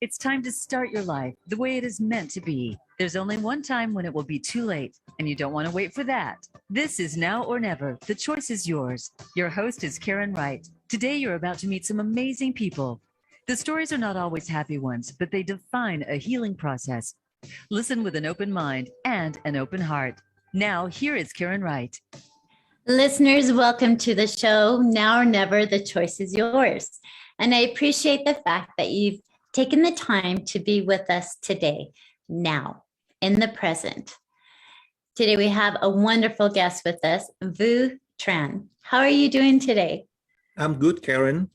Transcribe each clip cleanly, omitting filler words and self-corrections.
It's time to start your life the way it is meant to be. There's only one time when it will be too late, and you don't want to wait for that. This is Now or Never. The choice is yours. Your host is Karen Wright. Today, you're about to meet some amazing people. The stories are not always happy ones, but they define a healing process. Listen with an open mind and an open heart. Now, here is Karen Wright. Listeners, welcome to the show. Now or Never, the choice is yours. And I appreciate the fact that you've taken the time to be with us today, now, in the present. Today, we have a wonderful guest with us, Tran. How are you doing today? I'm good, Karen.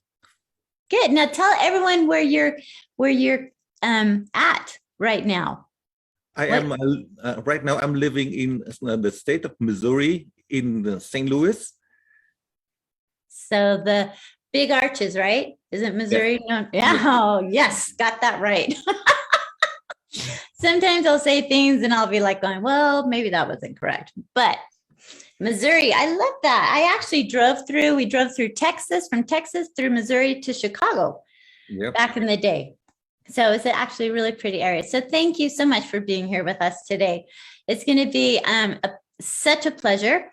Good. Now tell everyone where you're at right now. Am right now. I'm living in the state of Missouri in St. Louis. So the big arches, right? Isn't Missouri? Yes. No. Yeah. Oh, yes, got that right. Sometimes I'll say things and I'll be like going, well, maybe that wasn't correct. But Missouri, I love that. I actually we drove through Texas, from Texas through Missouri to Chicago back in the day. So it's actually a really pretty area. So thank you so much for being here with us today. It's going to be such a pleasure.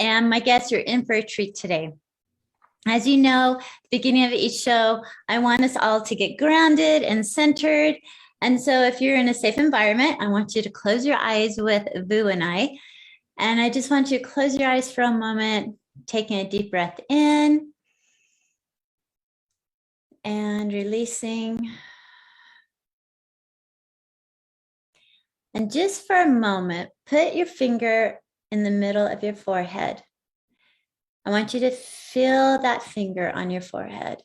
And my guests, you're in for a treat today. As you know, at the beginning of each show, I want us all to get grounded and centered. And so if you're in a safe environment, I want you to close your eyes with Vu and I. And I just want you to close your eyes for a moment, taking a deep breath in and releasing. And just for a moment, put your finger in the middle of your forehead. I want you to feel that finger on your forehead.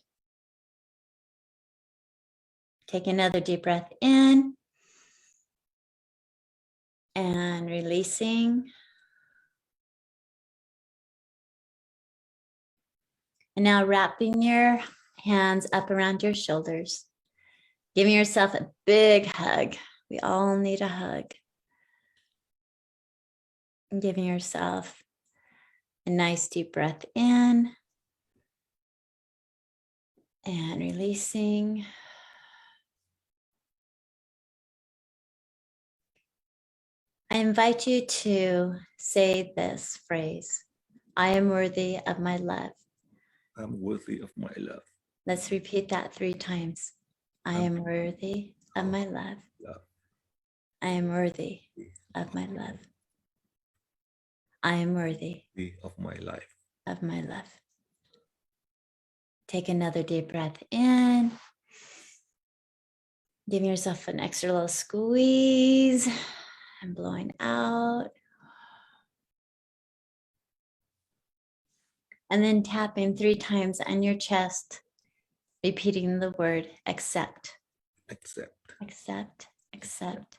Take another deep breath in and releasing. And now wrapping your hands up around your shoulders, giving yourself a big hug. We all need a hug. And giving yourself a nice deep breath in and releasing. I invite you to say this phrase, I am worthy of my love. I'm worthy of my love. Let's repeat that 3 times. I am worthy of my love. I am worthy of my love. I am worthy of my life. Of my love. Take another deep breath in. Giving yourself an extra little squeeze and blowing out. And then tapping 3 times on your chest, repeating the word accept. Accept. Accept, accept,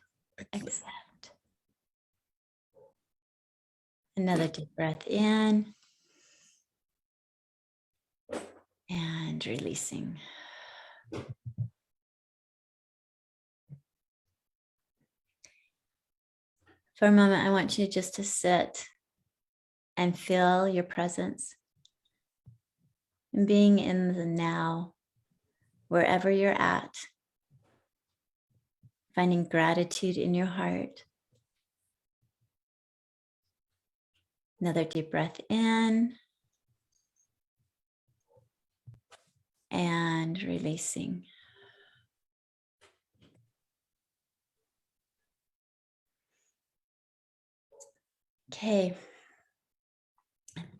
accept. Another deep breath in and releasing. For a moment, I want you just to sit and feel your presence and being in the now, wherever you're at, finding gratitude in your heart. Another deep breath in and releasing. Okay.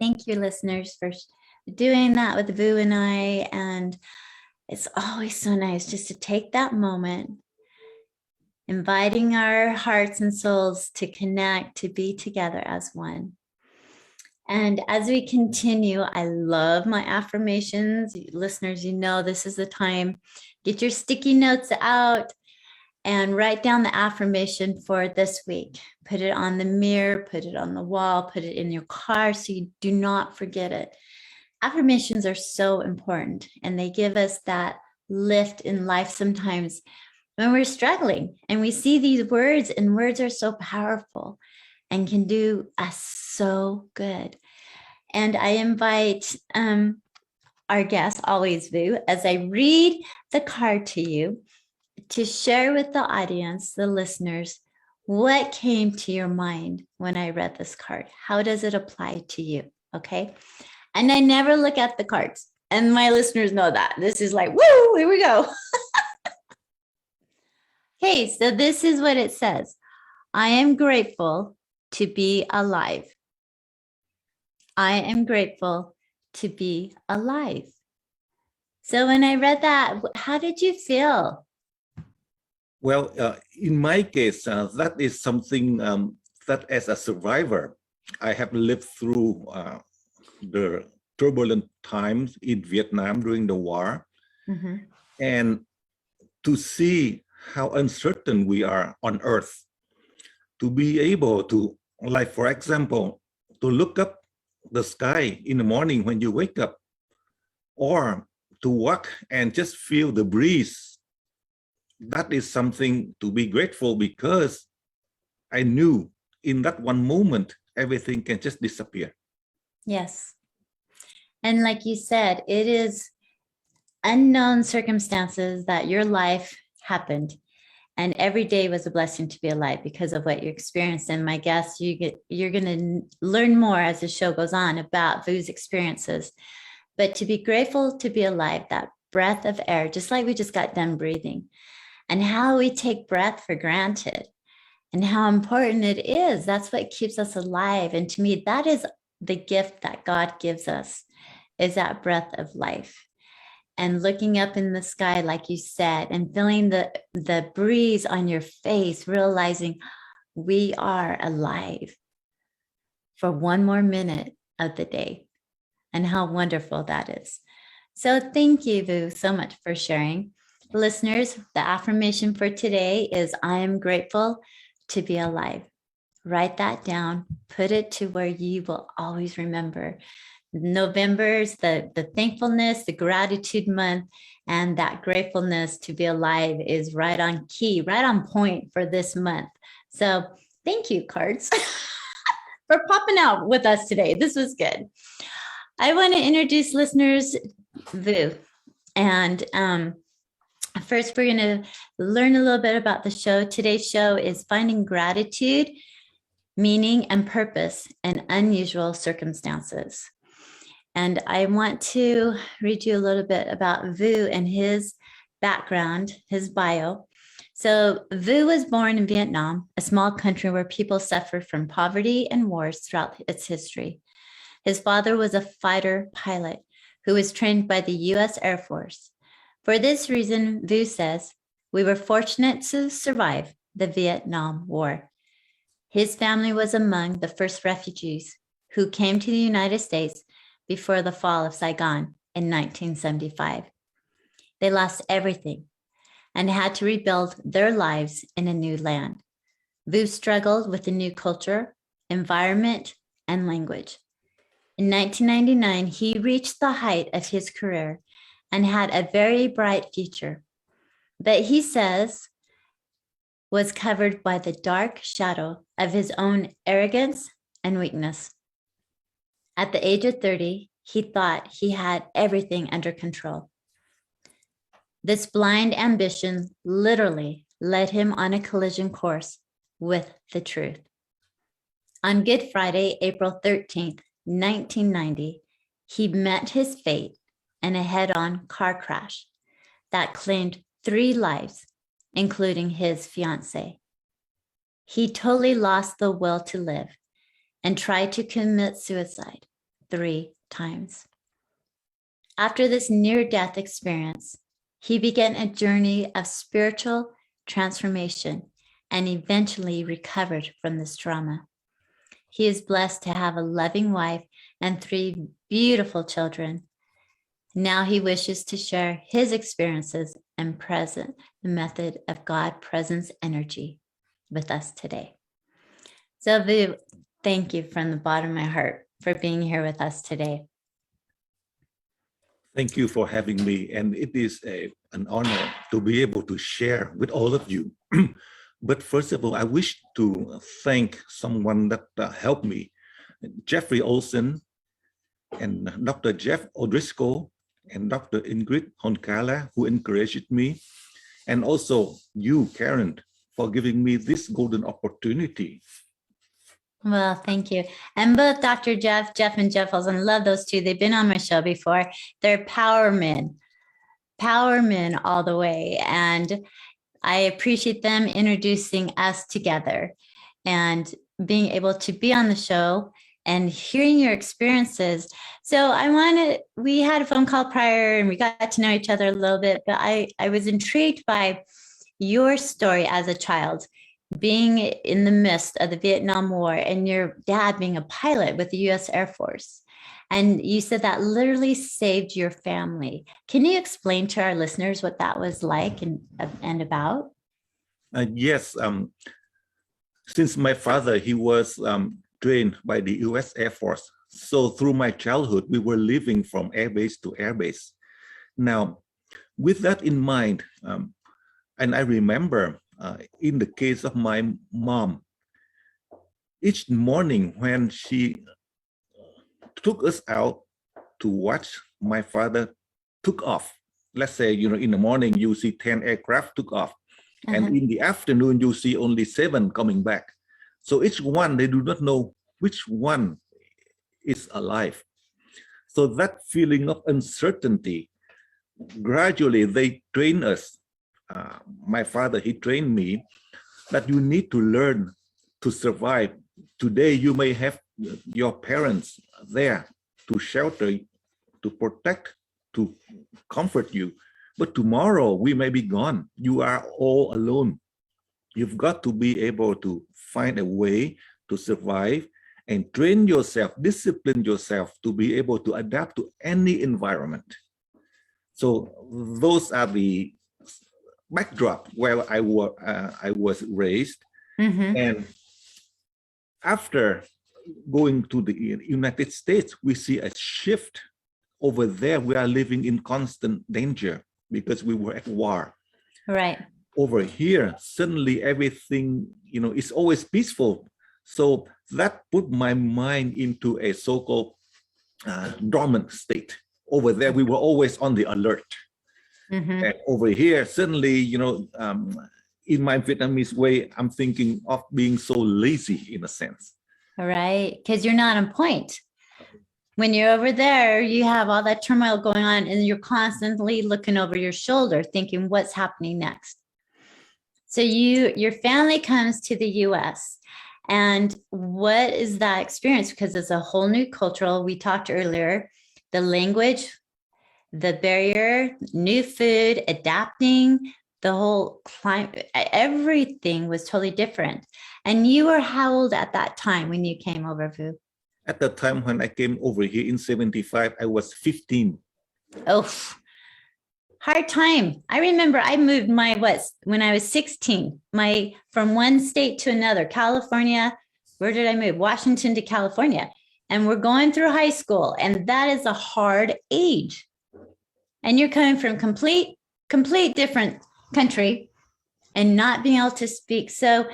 Thank you, listeners, for doing that with Vu and I. And it's always so nice just to take that moment, inviting our hearts and souls to connect, to be together as one. And as we continue, I love my affirmations. Listeners, you know this is the time. Get your sticky notes out and write down the affirmation for this week. Put it on the mirror, put it on the wall, put it in your car so you do not forget it. Affirmations are so important, and they give us that lift in life sometimes when we're struggling and we see these words, and words are so powerful and can do us so good. And I invite our guest, always Vu, as I read the card to you, to share with the audience, the listeners, what came to your mind when I read this card? How does it apply to you? Okay. And I never look at the cards. And my listeners know that. This is like, woo, here we go. Okay, so this is what it says. I am grateful to be alive. I am grateful to be alive. So when I read that, how did you feel? Well, in my case, that is something that as a survivor, I have lived through the turbulent times in Vietnam during the war. Mm-hmm. And to see how uncertain we are on Earth, to be able to, like, for example, to look up the sky in the morning when you wake up, or to walk and just feel the breeze. That is something to be grateful, because I knew in that one moment, everything can just disappear. Yes. And like you said, it is unknown circumstances that your life happened. And every day was a blessing to be alive because of what you experienced. And my guess, you're going to learn more as the show goes on about Vu's experiences. But to be grateful to be alive, that breath of air, just like we just got done breathing, and how we take breath for granted and how important it is. That's what keeps us alive. And to me, that is the gift that God gives us, is that breath of life. And looking up in the sky, like you said, and feeling the breeze on your face, realizing we are alive for one more minute of the day, and how wonderful that is. So thank you, Vu, so much for sharing. Listeners, the affirmation for today is, I am grateful to be alive. Write that down, put it to where you will always remember. November's the thankfulness, the gratitude month, and that gratefulness to be alive is right on key, right on point for this month. So thank you, cards, for popping out with us today. This was good. I want to introduce listeners, Vu. And first, we're going to learn a little bit about the show. Today's show is Finding Gratitude, Meaning, and Purpose in Unusual Circumstances. And I want to read you a little bit about Vu and his background, his bio. So Vu was born in Vietnam, a small country where people suffered from poverty and wars throughout its history. His father was a fighter pilot who was trained by the U.S. Air Force. For this reason, Vu says, we were fortunate to survive the Vietnam War. His family was among the first refugees who came to the United States before the fall of Saigon in 1975. They lost everything and had to rebuild their lives in a new land. Vu struggled with the new culture, environment, and language. In 1999, he reached the height of his career and had a very bright future, but he says was covered by the dark shadow of his own arrogance and weakness. At the age of 30, he thought he had everything under control. This blind ambition literally led him on a collision course with the truth. On Good Friday, April 13th, 1990, he met his fate in a head-on car crash that claimed 3 lives, including his fiancée. He totally lost the will to live and tried to commit suicide 3 times. After this near-death experience, he began a journey of spiritual transformation and eventually recovered from this trauma. He is blessed to have a loving wife and 3 beautiful children. Now he wishes to share his experiences and present the method of God presence energy with us today. So Vu, thank you from the bottom of my heart for being here with us today. Thank you for having me. And it is an honor to be able to share with all of you. But first of all, I wish to thank someone that helped me, Jeffrey Olson and Dr. Jeff O'Driscoll and Dr. Ingrid Honkala, who encouraged me. And also you, Karen, for giving me this golden opportunity. Well, thank you. And both Dr. Jeff and Jeff Olson, love those two. They've been on my show before. They're power men all the way. And I appreciate them introducing us together and being able to be on the show and hearing your experiences. So we had a phone call prior and we got to know each other a little bit, but I was intrigued by your story as a child, being in the midst of the Vietnam War and your dad being a pilot with the U.S. Air Force. And you said that literally saved your family. Can you explain to our listeners what that was like and about? Yes. Since my father, he was trained by the U.S. Air Force. So through my childhood, we were living from airbase to airbase. Now, with that in mind, and I remember in the case of my mom, each morning when she took us out to watch my father took off. Let's say, in the morning, you see 10 aircraft took off. And in the afternoon, you see only 7 coming back. So each one, they do not know which one is alive. So that feeling of uncertainty, gradually they train us. My father, he trained me that you need to learn to survive. Today, you may have your parents there to shelter, to protect, to comfort you. But tomorrow we may be gone. You are all alone. You've got to be able to find a way to survive and train yourself, discipline yourself to be able to adapt to any environment. So those are the backdrop where I was raised. And after going to the United States, we see a shift. Over there, we are living in constant danger because we were at war. Right. Over here, suddenly everything, is always peaceful. So that put my mind into a so-called dormant state. Over there, we were always on the alert. And over here, suddenly, in my Vietnamese way, I'm thinking of being so lazy in a sense. Right. Because you're not on point. When you're over there, you have all that turmoil going on and you're constantly looking over your shoulder, thinking what's happening next. So your family comes to the US. And what is that experience? Because it's a whole new cultural, we talked earlier, the language, the barrier, new food, adapting, the whole climate, everything was totally different. And you were how old at that time when you came over, Vu? At the time when I came over here in 75, I was 15. Oh, hard time. I remember I moved when I was 16, from one state to another, California. Where did I move? Washington to California. And we're going through high school. And that is a hard age. And you're coming from complete different country and not being able to speak. So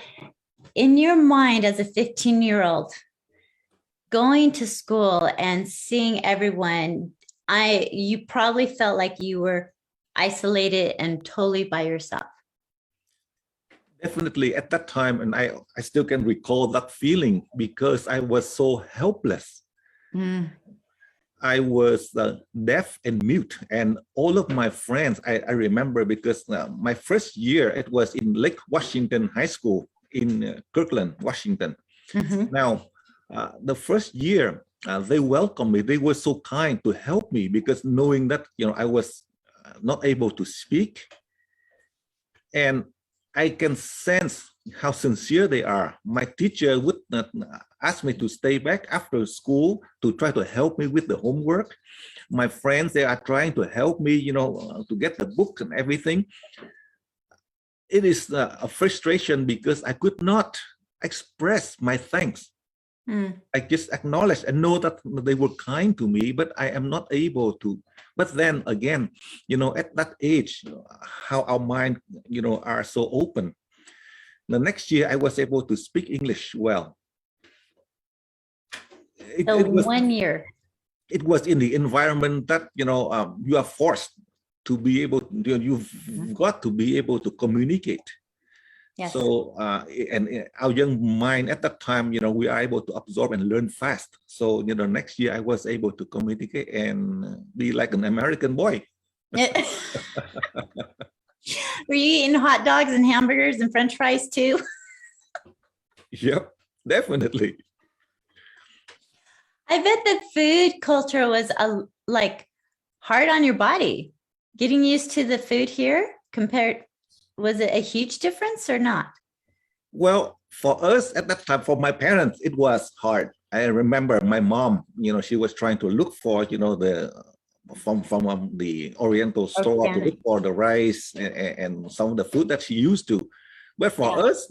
in your mind as a 15-year-old, going to school and seeing everyone, you probably felt like you were isolated and totally by yourself. Definitely at that time, and I still can recall that feeling because I was so helpless. I was deaf and mute, and all of my friends, I remember because my first year, it was in Lake Washington High School in Kirkland, Washington. Now, the first year, they welcomed me. They were so kind to help me because knowing that, I was not able to speak. And I can sense how sincere they are. My teacher would ask me to stay back after school to try to help me with the homework. My friends, they are trying to help me, to get the books and everything. It is a frustration because I could not express my thanks. I just acknowledge and know that they were kind to me, but I am not able to. But then again, at that age, how our mind, are so open. The next year, I was able to speak English well. It was 1 year. It was in the environment that, you are forced to be able, you've got to be able to communicate. Yes. So, and our young mind at that time, we are able to absorb and learn fast. So, next year I was able to communicate and be like an American boy. Were you eating hot dogs and hamburgers and French fries too? Yep, definitely. I bet the food culture was like hard on your body. Getting used to the food here was it a huge difference or not? Well, for us at that time, for my parents, it was hard. I remember my mom, she was trying to look for, from the Oriental store to look for the rice and some of the food that she used to. But for us,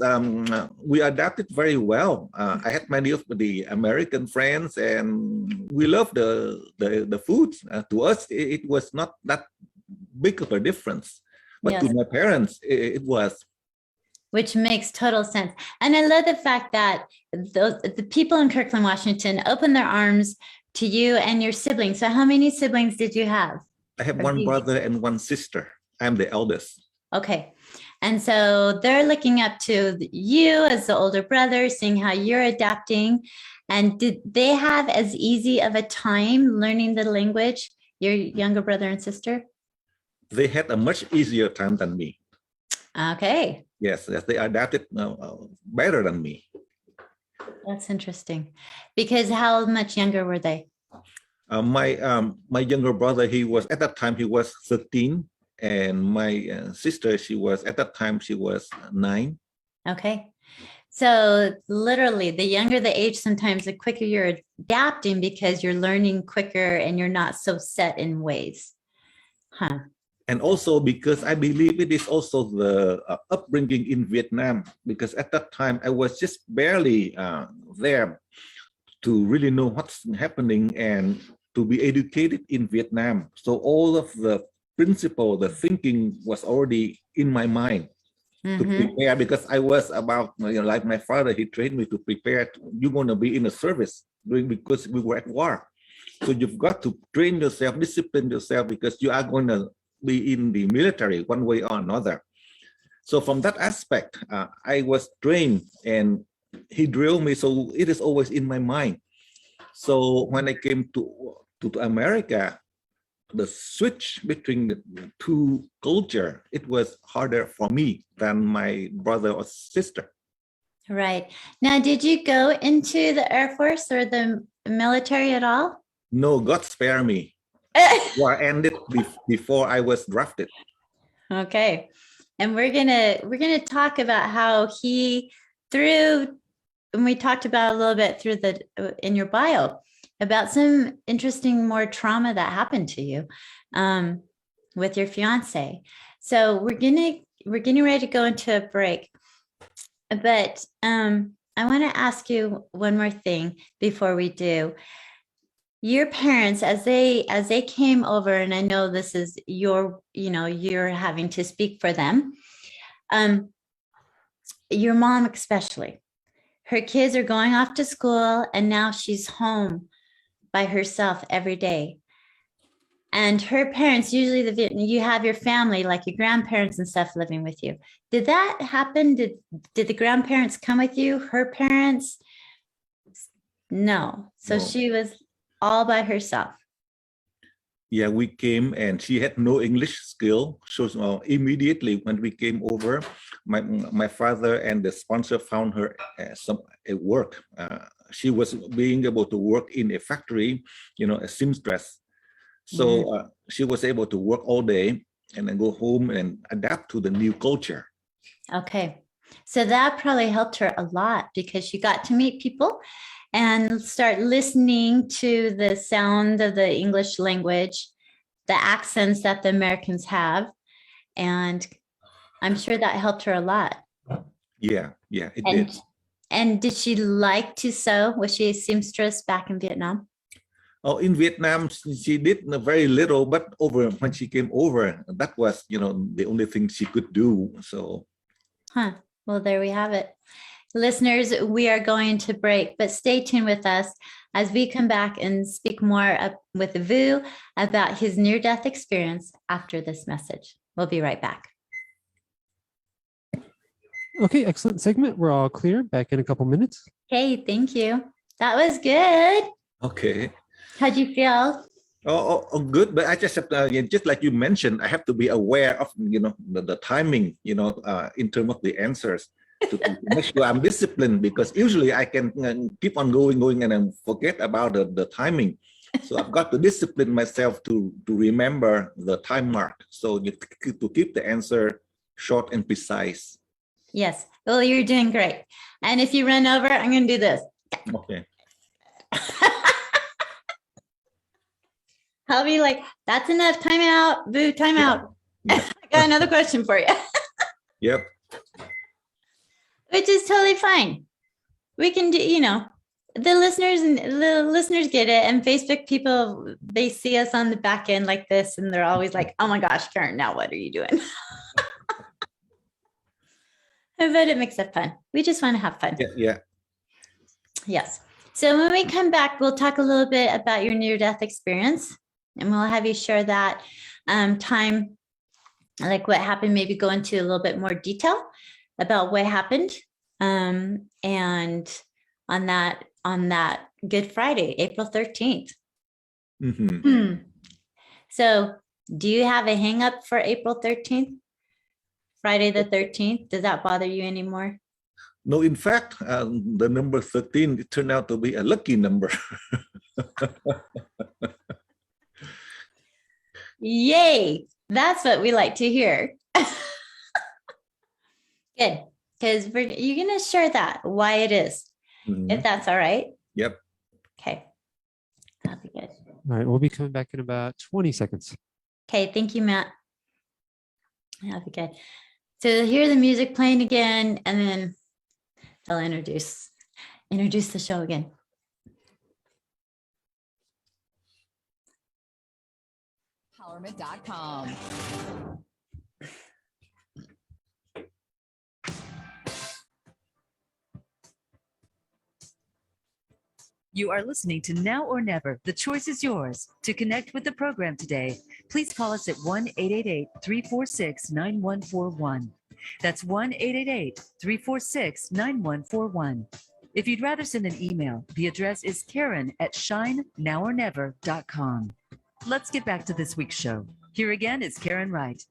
we adapted very well. I had many of the American friends, and we loved the food. To us, it was not that big of a difference, but to my parents, it was. Which makes total sense. And I love the fact that the people in Kirkland, Washington opened their arms to you and your siblings. So how many siblings did you have? I have one brother and one sister. I'm the eldest. Okay. And so they're looking up to you as the older brother, seeing how you're adapting. And did they have as easy of a time learning the language, your younger brother and sister? They had a much easier time than me. Okay. Yes, they adapted better than me. That's interesting. Because how much younger were they? My younger brother, at that time he was 13, and my sister, at that time she was 9. Okay. So literally, the younger the age, sometimes the quicker you're adapting because you're learning quicker and you're not so set in ways. Huh. And also because I believe it is also the upbringing in Vietnam, because at that time I was just barely there to really know what's happening and to be educated in Vietnam. So all of the principle, the thinking was already in my mind to prepare, because I was about, like my father, he trained me to prepare. You're going to be in a service because we were at war. So you've got to train yourself, discipline yourself, because you are going to be in the military one way or another. So from that aspect, I was trained and he drilled me. So it is always in my mind. So when I came to America, the switch between the two culture, it was harder for me than my brother or sister. Right. Now, did you go into the Air Force or the military at all? No, God spare me. War ended before I was drafted. Okay. And we're gonna talk about how and we talked about a little bit through in your bio about some interesting more trauma that happened to you with your fiance. So we're getting ready to go into a break. But I want to ask you one more thing before we do. Your parents, as they came over, and I know this is you're having to speak for them. Your mom especially, her kids are going off to school, and now she's home by herself every day. And her parents, usually you have your family, like your grandparents and stuff living with you. Did that happen? Did the grandparents come with you? Her parents? No. So she was all by herself. Yeah, we came and she had no English skill. So immediately when we came over, my father and the sponsor found her a work. She was being able to work in a factory, a seamstress. So she was able to work all day and then go home and adapt to the new culture. Okay. So that probably helped her a lot because she got to meet people and start listening to the sound of the English language, the accents that the Americans have. And I'm sure that helped her a lot. Yeah, it did. And did she like to sew? Was she a seamstress back in Vietnam? Oh, in Vietnam, she did very little, but when she came over, that was, the only thing she could do. So. Well, there we have it. Listeners, we are going to break, but stay tuned with us as we come back and speak more with Vu about his near-death experience after this message. We'll be right back. Okay, excellent segment. We're all clear. Back in a couple minutes. Okay, thank you. That was good. Okay. How'd you feel? Good. But I just have to, just like you mentioned, I have to be aware of, the timing, in terms of the answers to make sure I'm disciplined, because usually I can keep on going and then forget about the timing. So I've got to discipline myself to remember the time mark. So to keep the answer short and precise. Yes. Well, you're doing great. And if you run over, I'm going to do this. Okay. I'll be like, that's enough. Time out. Boo, time out. Yeah. I got another question for you. Yep. Which is totally fine. We can do, the listeners get it. And Facebook people, they see us on the back end like this, and they're always like, oh my gosh, Karen, now what are you doing? But it makes it fun. We just want to have fun. Yeah. Yes. So when we come back, we'll talk a little bit about your near-death experience, and we'll have you share that time, like what happened, maybe go into a little bit more detail about what happened. And on that Good Friday, April 13th. Mm-hmm. So do you have a hang up for April 13th? Friday the 13th? Does that bother you anymore? No, in fact, the number 13, it turned out to be a lucky number. Yay! That's what we like to hear. Good, because you're going to share that, why it is, if that's all right. Yep. Okay, that'll be good. All right, we'll be coming back in about 20 seconds. Okay, thank you, Matt. That'll be good. So hear the music playing again, and then I'll introduce the show again. Empowerment.com. You are listening to Now or Never. The choice is yours. To connect with the program today, please call us at 1-888-346-9141. That's 1-888-346-9141. If you'd rather send an email, the address is Karen@shinenowornever.com. Let's get back to this week's show. Here again is Karen Wright.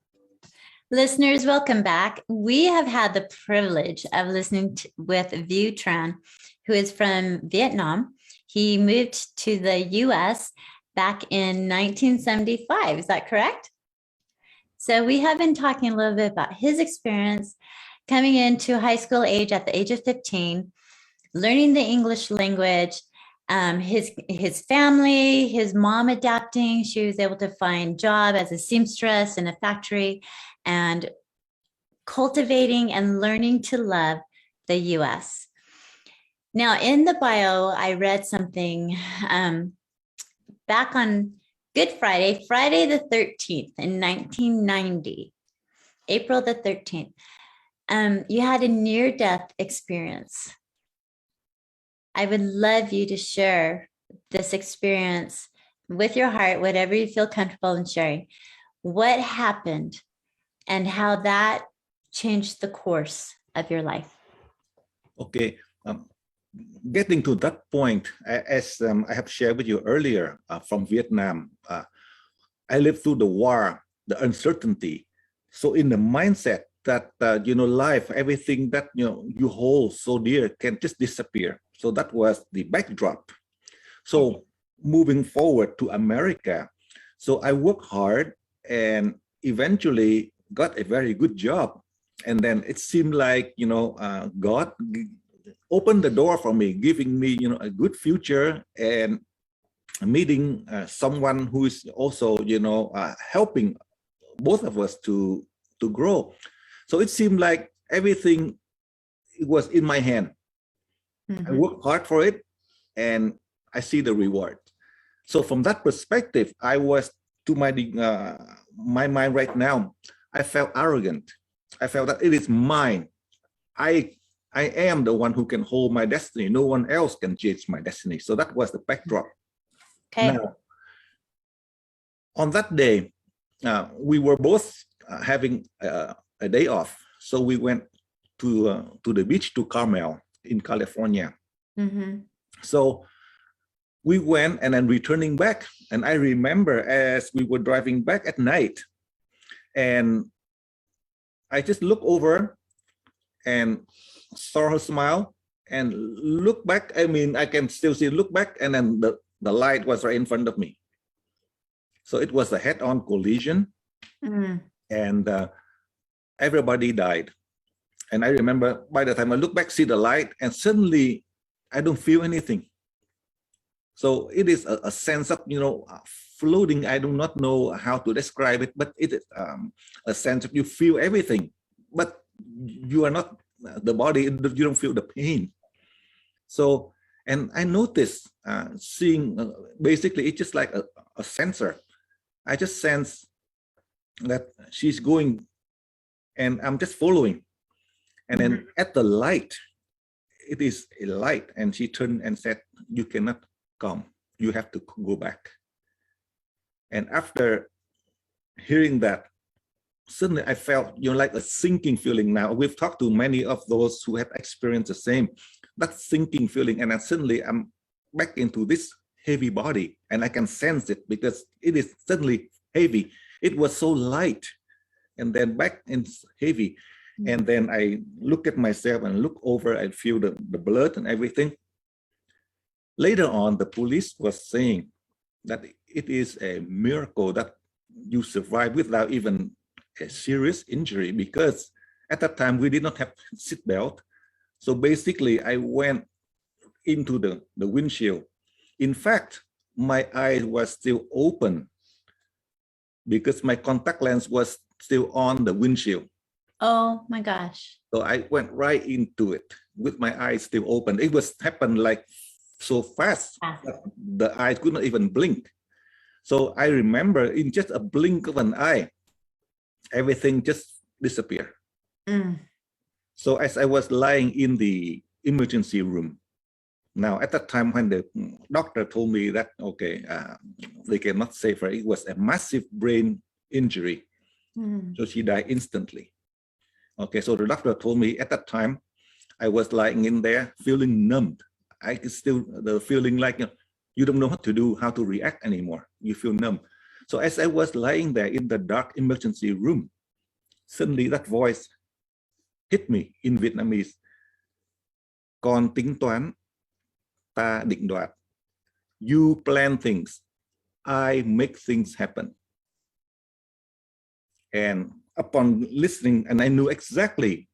Listeners, welcome back. We have had the privilege of listening with Vu Tran, who is from Vietnam. He moved to the U.S. back in 1975. Is that correct? So we have been talking a little bit about his experience coming into high school age at the age of 15, learning the English language, his family, his mom adapting. She was able to find a job as a seamstress in a factory, and cultivating and learning to love the U.S. Now, in the bio, I read something back on Good Friday, Friday the 13th in 1990, April the 13th. You had a near-death experience. I would love you to share this experience with your heart, whatever you feel comfortable in sharing. What happened and how that changed the course of your life? Okay. Getting to that point, as I have shared with you earlier, from Vietnam, I lived through the war, the uncertainty. So in the mindset that, life, everything that, you hold so dear can just disappear. So that was the backdrop. So moving forward to America, so I worked hard and eventually got a very good job. And then it seemed like, God opened the door for me, giving me, a good future, and meeting someone who is also, helping both of us to grow. So it seemed like everything was in my hand. Mm-hmm. I worked hard for it, and I see the reward. So from that perspective, I was, to my mind right now, I felt arrogant. I felt that it is mine. I I am the one who can hold my destiny. No one else can change my destiny. So that was the backdrop. Okay. Now, on that day, we were both having a day off. So we went to the beach, to Carmel in California. Mm-hmm. So we went and then returning back. And I remember as we were driving back at night, and I just looked over and saw her smile and look back. I mean, I can still see, look back, and then the light was right in front of me. So it was a head-on collision, and everybody died. And I remember by the time I look back, see the light, and suddenly I don't feel anything. So it is a sense of, floating. I do not know how to describe it, but it is a sense of you feel everything, but you are not the body, you don't feel the pain. So, and I noticed seeing, basically it's just like a sensor. I just sense that she's going and I'm just following. And then at the light, it is a light, and she turned and said, "You cannot come, you have to go back." And after hearing that, suddenly I felt, like a sinking feeling. Now we've talked to many of those who have experienced the same, that sinking feeling. And then suddenly I'm back into this heavy body, and I can sense it because it is suddenly heavy. It was so light, and then back and heavy. And then I look at myself and look over, I feel the blood and everything. Later on, the police was saying that it is a miracle that you survived without even a serious injury, because at that time we did not have seatbelt. So basically I went into the windshield. In fact, my eyes was still open because my contact lens was still on the windshield. Oh my gosh. So I went right into it with my eyes still open. It was happened like so fast that the eyes could not even blink. So I remember in just a blink of an eye, everything just disappeared. So as I was lying in the emergency room, now at that time when the doctor told me that, okay, they cannot save her, it was a massive brain injury. So she died instantly. Okay, so the doctor told me at that time, I was lying in there feeling numbed. I could still, the feeling like, you don't know what to do, how to react anymore. You feel numb. So as I was lying there in the dark emergency room, suddenly that voice hit me in Vietnamese. Con tính toán, ta định đoạt. You plan things, I make things happen. And upon listening, and I knew exactly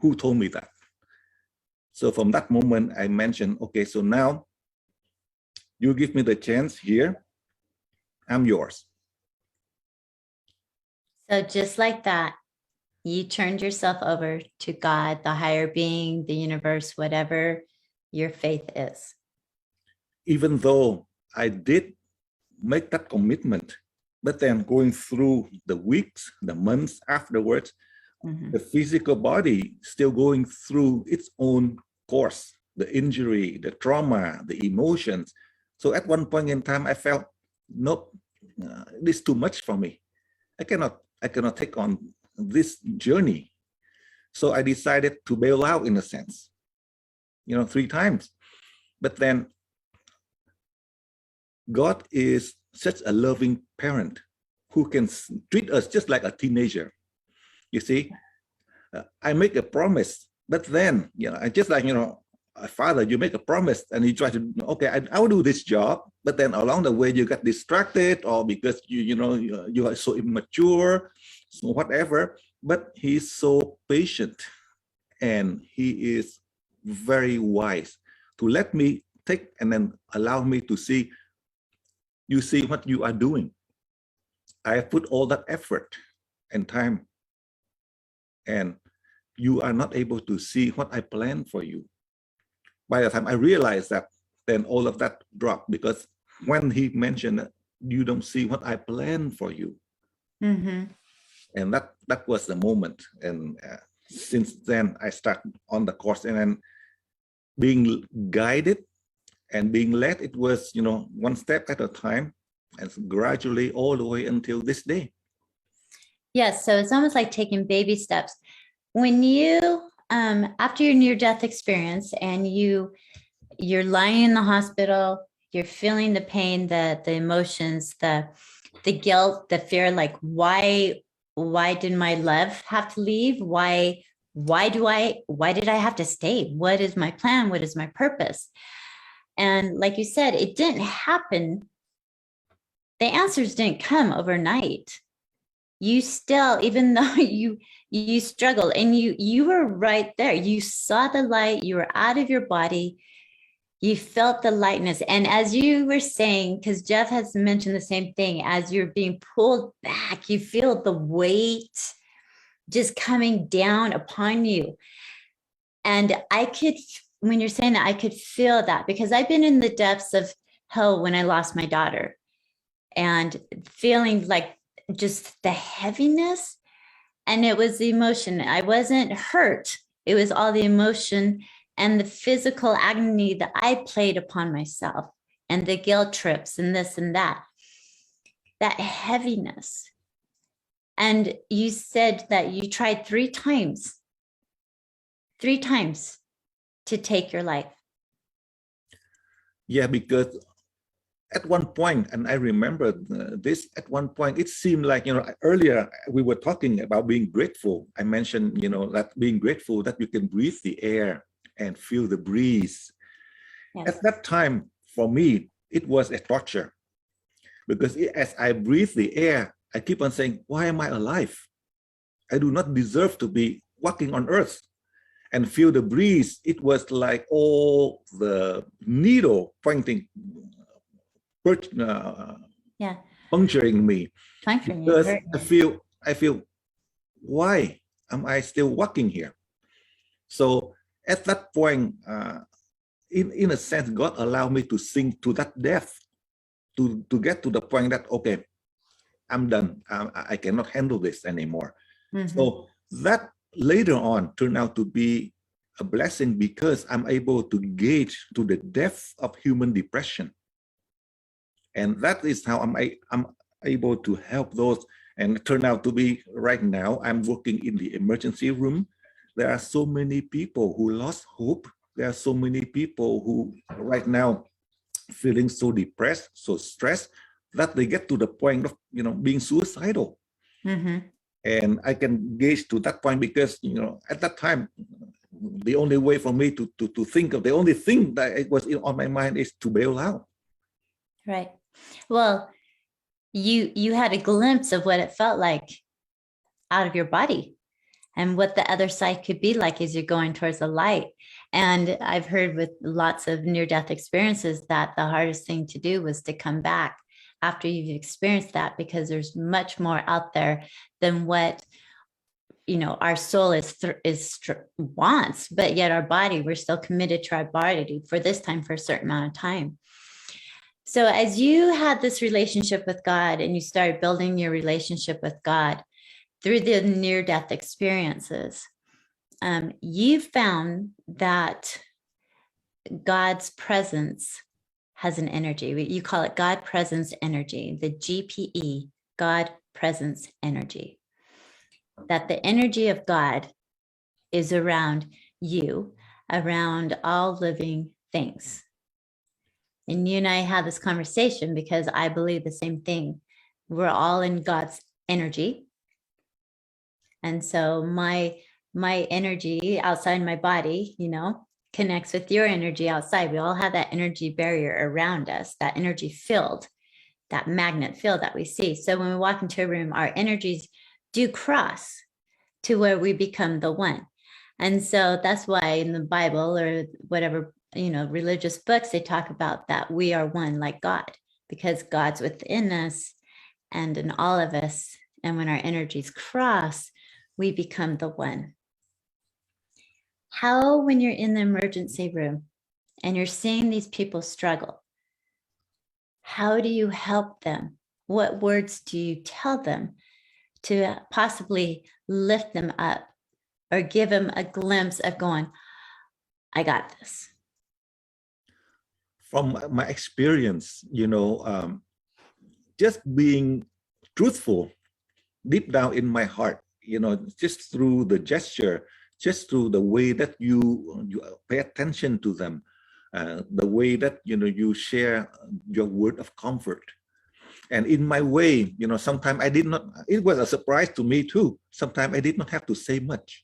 who told me that. So from that moment, I mentioned, okay, so now you give me the chance here, I'm yours. So just like that, you turned yourself over to God, the higher being, the universe, whatever your faith is. Even though I did make that commitment, but then going through the weeks, the months afterwards, the physical body still going through its own course, the injury, the trauma, the emotions. So at one point in time, I felt, nope, this is too much for me. I cannot take on this journey. So I decided to bail out in a sense, 3 times. But then God is such a loving parent who can treat us just like a teenager. You see, I make a promise, but then, I just like, a father, you make a promise and you try to, okay, I will do this job, but then along the way you get distracted, or because you are so immature, so whatever. But he's so patient and he is very wise to let me take and then allow me to see. You see what you are doing. I have put all that effort and time, and you are not able to see what I planned for you. By the time I realized that, then all of that dropped, because when he mentioned that you don't see what I planned for you, and that was the moment. And since then, I start on the course, and then being guided and being led, it was, one step at a time, and gradually all the way until this day. Yes. So it's almost like taking baby steps. When you, after your near-death experience and you're lying in the hospital, you're feeling the pain, the emotions, the guilt, the fear, like, why did my love have to leave? Why did I have to stay? What is my plan? What is my purpose? And like you said, it didn't happen. The answers didn't come overnight. You still, even though you struggled, and you were right there. You saw the light, you were out of your body, you felt the lightness. And as you were saying, because Jeff has mentioned the same thing, as you're being pulled back, you feel the weight just coming down upon you. And when you're saying that, I could feel that, because I've been in the depths of hell when I lost my daughter, and feeling like just the heaviness. And it was the emotion. I wasn't hurt. It was all the emotion and the physical agony that I played upon myself, and the guilt trips and this and that heaviness. And you said that you tried 3 times to take your life. Yeah, because at one point, and I remember this, at one point, it seemed like, earlier we were talking about being grateful. I mentioned, that being grateful that you can breathe the air and feel the breeze. Yes. At that time, for me, it was a torture, because as I breathe the air, I keep on saying, why am I alive? I do not deserve to be walking on earth. And feel the breeze. It was like all the needle pointing, puncturing me. Because I feel, why am I still walking here? So at that point, in a sense, God allowed me to sink to that depth, to get to the point that, okay, I'm done. I cannot handle this anymore. Mm-hmm. So that later on turned out to be a blessing, because I'm able to gauge to the depth of human depression. And that is how I'm able to help those. And it turned out to be, right now, I'm working in the emergency room. There are so many people who lost hope. There are so many people who right now feeling so depressed, so stressed, that they get to the point of, being suicidal. Mm-hmm. And I can gauge to that point, because, at that time, the only way for me to think of, the only thing that it was on my mind is to bail out. Right. Well, you had a glimpse of what it felt like out of your body, and what the other side could be like as you're going towards the light. And I've heard with lots of near-death experiences that the hardest thing to do was to come back after you've experienced that, because there's much more out there than what our soul wants, but yet our body, we're still committed to our body for this time, for a certain amount of time. So as you had this relationship with God, and you started building your relationship with God through the near-death experiences, you found that God's presence has an energy. You call it God presence energy, the GPE, God presence energy. That the energy of God is around you, around all living things. And you and I had this conversation because I believe the same thing. We're all in God's energy. And so my energy outside my body, connects with your energy outside. We all have that energy barrier around us, that energy field, that magnet field that we see. So when we walk into a room, our energies do cross to where we become the one. And so that's why in the Bible or whatever, religious books, they talk about that we are one like God, because God's within us and in all of us. And when our energies cross, we become the one. How, when you're in the emergency room and you're seeing these people struggle, how do you help them? What words do you tell them to possibly lift them up or give them a glimpse of going, I got this? From my experience, just being truthful deep down in my heart, just through the gesture, just through the way that you pay attention to them, the way that you share your word of comfort. And in my way, sometimes I did not, it was a surprise to me too. Sometimes I did not have to say much.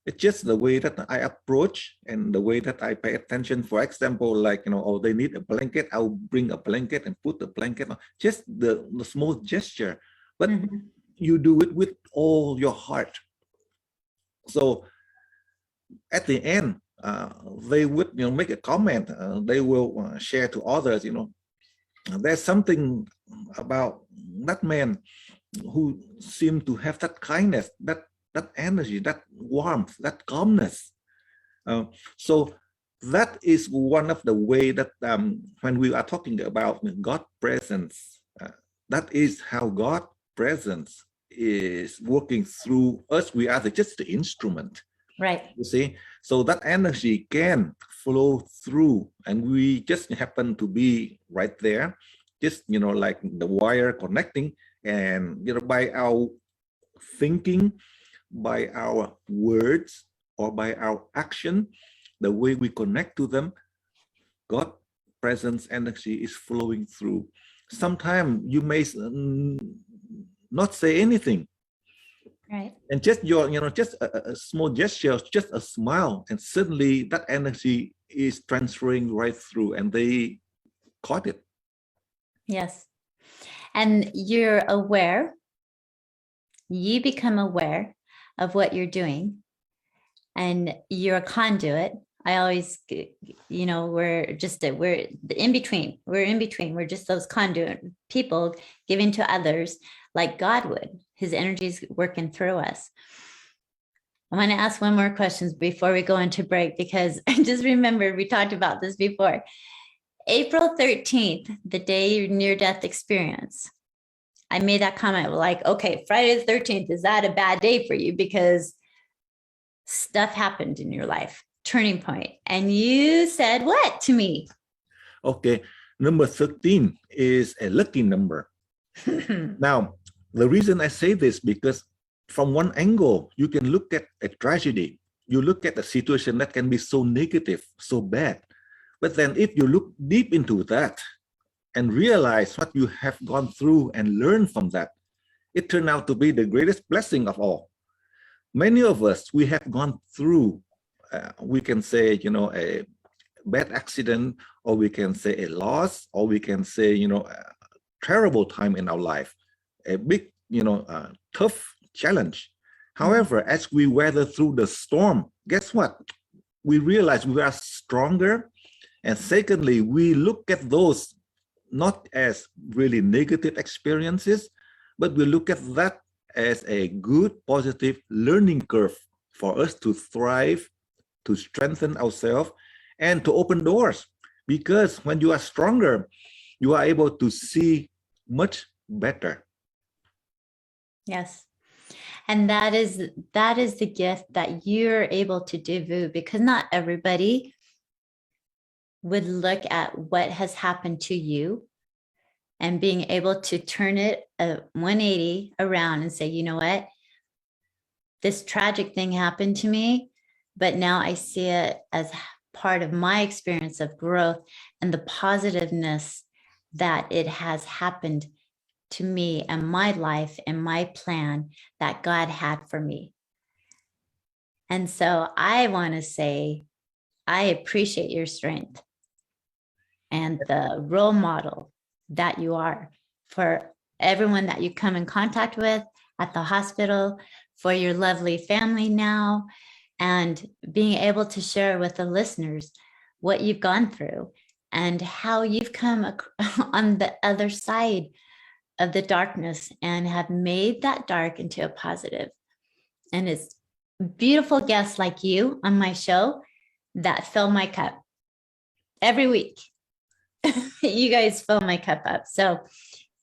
It's just the way that I approach and the way that I pay attention. For example, like, oh, they need a blanket, I'll bring a blanket and put the blanket on. Just the small gesture, but you do it with all your heart. So at the end, they would make a comment. They will share to others. There's something about that man who seemed to have that kindness, that energy, that warmth, that calmness. So that is one of the way that when we are talking about God presence, that is how God presence is working through us. We are just the instrument. Right. You see, so that energy can flow through, and we just happen to be right there, just like the wire connecting, and by our thinking, by our words, or by our action, the way we connect to them, God presence energy is flowing through. Sometimes you may not say anything. Right. And just just a small gesture, just a smile, and suddenly that energy is transferring right through, and they caught it. Yes. And you're aware, you become aware of what you're doing, and you're a conduit. I always, we're in between. We're in between. We're just those conduit people giving to others like God would. His energy is working through us. I want to ask one more question before we go into break, because I just remembered we talked about this before. April 13th, the day your near-death experience, I made that comment like, okay, Friday the 13th, is that a bad day for you? Because stuff happened in your life, turning point. And you said what to me? Okay, number 13 is a lucky number. Now, the reason I say this, because from one angle, you can look at a tragedy. You look at a situation that can be so negative, so bad. But then if you look deep into that and realize what you have gone through and learn from that, it turned out to be the greatest blessing of all. Many of us, we have gone through, we can say, a bad accident, or we can say a loss, or we can say, a terrible time in our life, a big, tough challenge. However, as we weather through the storm, guess what? We realize we are stronger. And secondly, we look at those not as really negative experiences, but we look at that as a good, positive learning curve for us to thrive, to strengthen ourselves, and to open doors. Because when you are stronger, you are able to see much better. Yes. And that is the gift that you're able to do, because not everybody would look at what has happened to you and being able to turn it a 180 around and say, you know what, this tragic thing happened to me, but now I see it as part of my experience of growth and the positiveness that it has happened to me and my life and my plan that God had for me. And so I want to say, I appreciate your strength and the role model that you are for everyone that you come in contact with at the hospital, for your lovely family now, and being able to share with the listeners what you've gone through and how you've come on the other side of the darkness and have made that dark into a positive. And it's beautiful guests like you on my show that fill my cup every week. You guys fill my cup up. So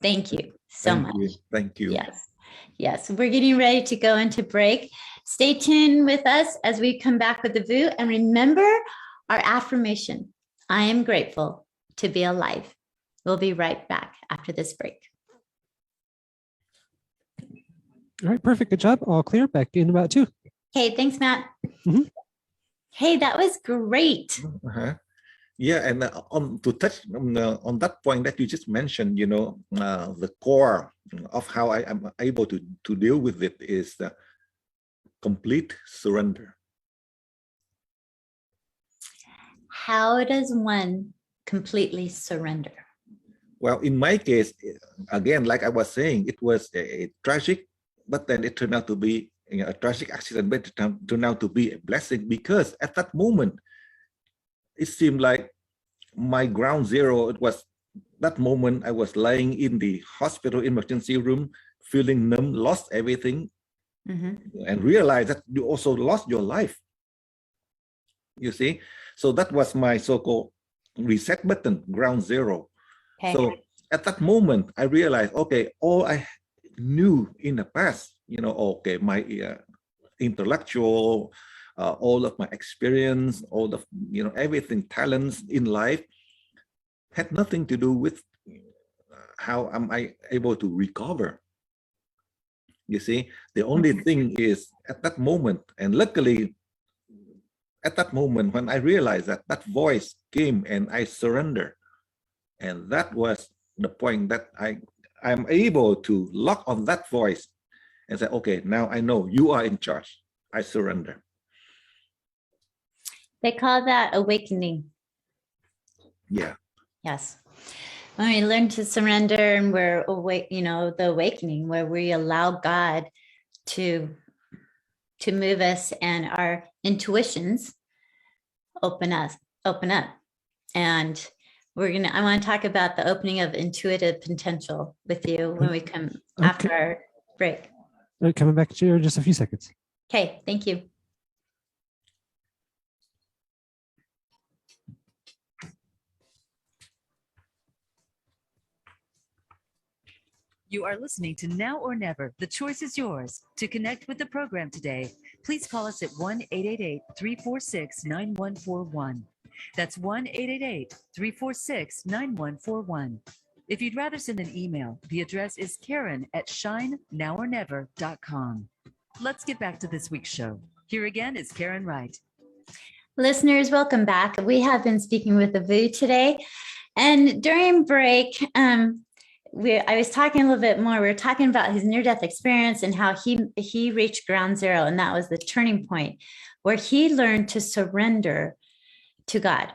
thank you so much. Thank you. Yes. Yes, we're getting ready to go into break. Stay tuned with us as we come back with the VU. And remember our affirmation. I am grateful to be alive. We'll be right back after this break. All right, perfect. Good job. All clear. Back in about 2. Okay, thanks, Matt. Mhm. Hey, that was great. Yeah, and to touch on that point that you just mentioned, the core of how I am able to deal with it is the complete surrender. How does one completely surrender? Well, in my case, again, like I was saying, it was a tragic, but then it turned out to be a tragic accident, but it turned out to be a blessing, because at that moment, it seemed like my ground zero. It was that moment I was lying in the hospital emergency room, feeling numb, lost everything, and realized that you also lost your life. You see? So that was my so-called reset button, ground zero. Okay. So at that moment, I realized, okay, all I knew in the past, okay, my intellectual, all of my experience, all of, everything, talents in life had nothing to do with how am I able to recover. You see, the only thing is at that moment, and luckily at that moment when I realized that voice came and I surrendered. And that was the point that I'm able to lock on that voice and say, okay, now I know you are in charge. I surrender. They call that awakening. Yeah. Yes. When we learn to surrender and we're awake, the awakening where we allow God to move us and our intuitions open up. And I want to talk about the opening of intuitive potential with you when we come after our break. All right, coming back to you in just a few seconds. Okay, thank you. You are listening to Now or Never. The choice is yours. To connect with the program today, please call us at 1-888-346-9141. That's 1-888-346-9141. If you'd rather send an email, the address is karen@shinenowornever.com. Let's get back to this week's show. Here again is Karen Wright. Listeners, welcome back. We have been speaking with the VU today. And during break, I was talking a little bit more. We were talking about his near-death experience and how he reached ground zero, and that was the turning point where he learned to surrender to God.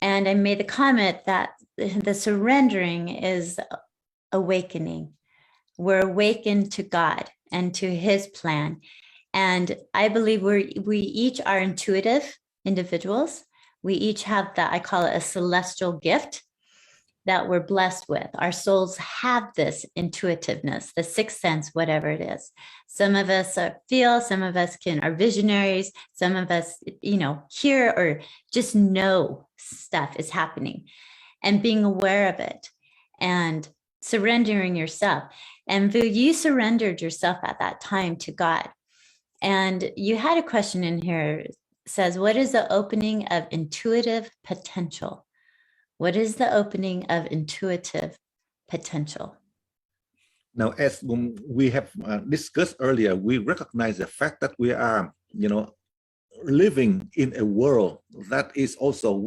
And I made the comment that the surrendering is awakening. We're awakened to God and to His plan. And I believe we each are intuitive individuals. We each have that, I call it a celestial gift that we're blessed with. Our souls have this intuitiveness, the sixth sense, whatever it is. Some of us feel, some of us are visionaries, some of us, hear or just know stuff is happening and being aware of it and surrendering yourself. And VU, you surrendered yourself at that time to God. And you had a question in here, it says, what is the opening of intuitive potential? What is the opening of intuitive potential? Now, as we have discussed earlier, we recognize the fact that we are, living in a world that is also,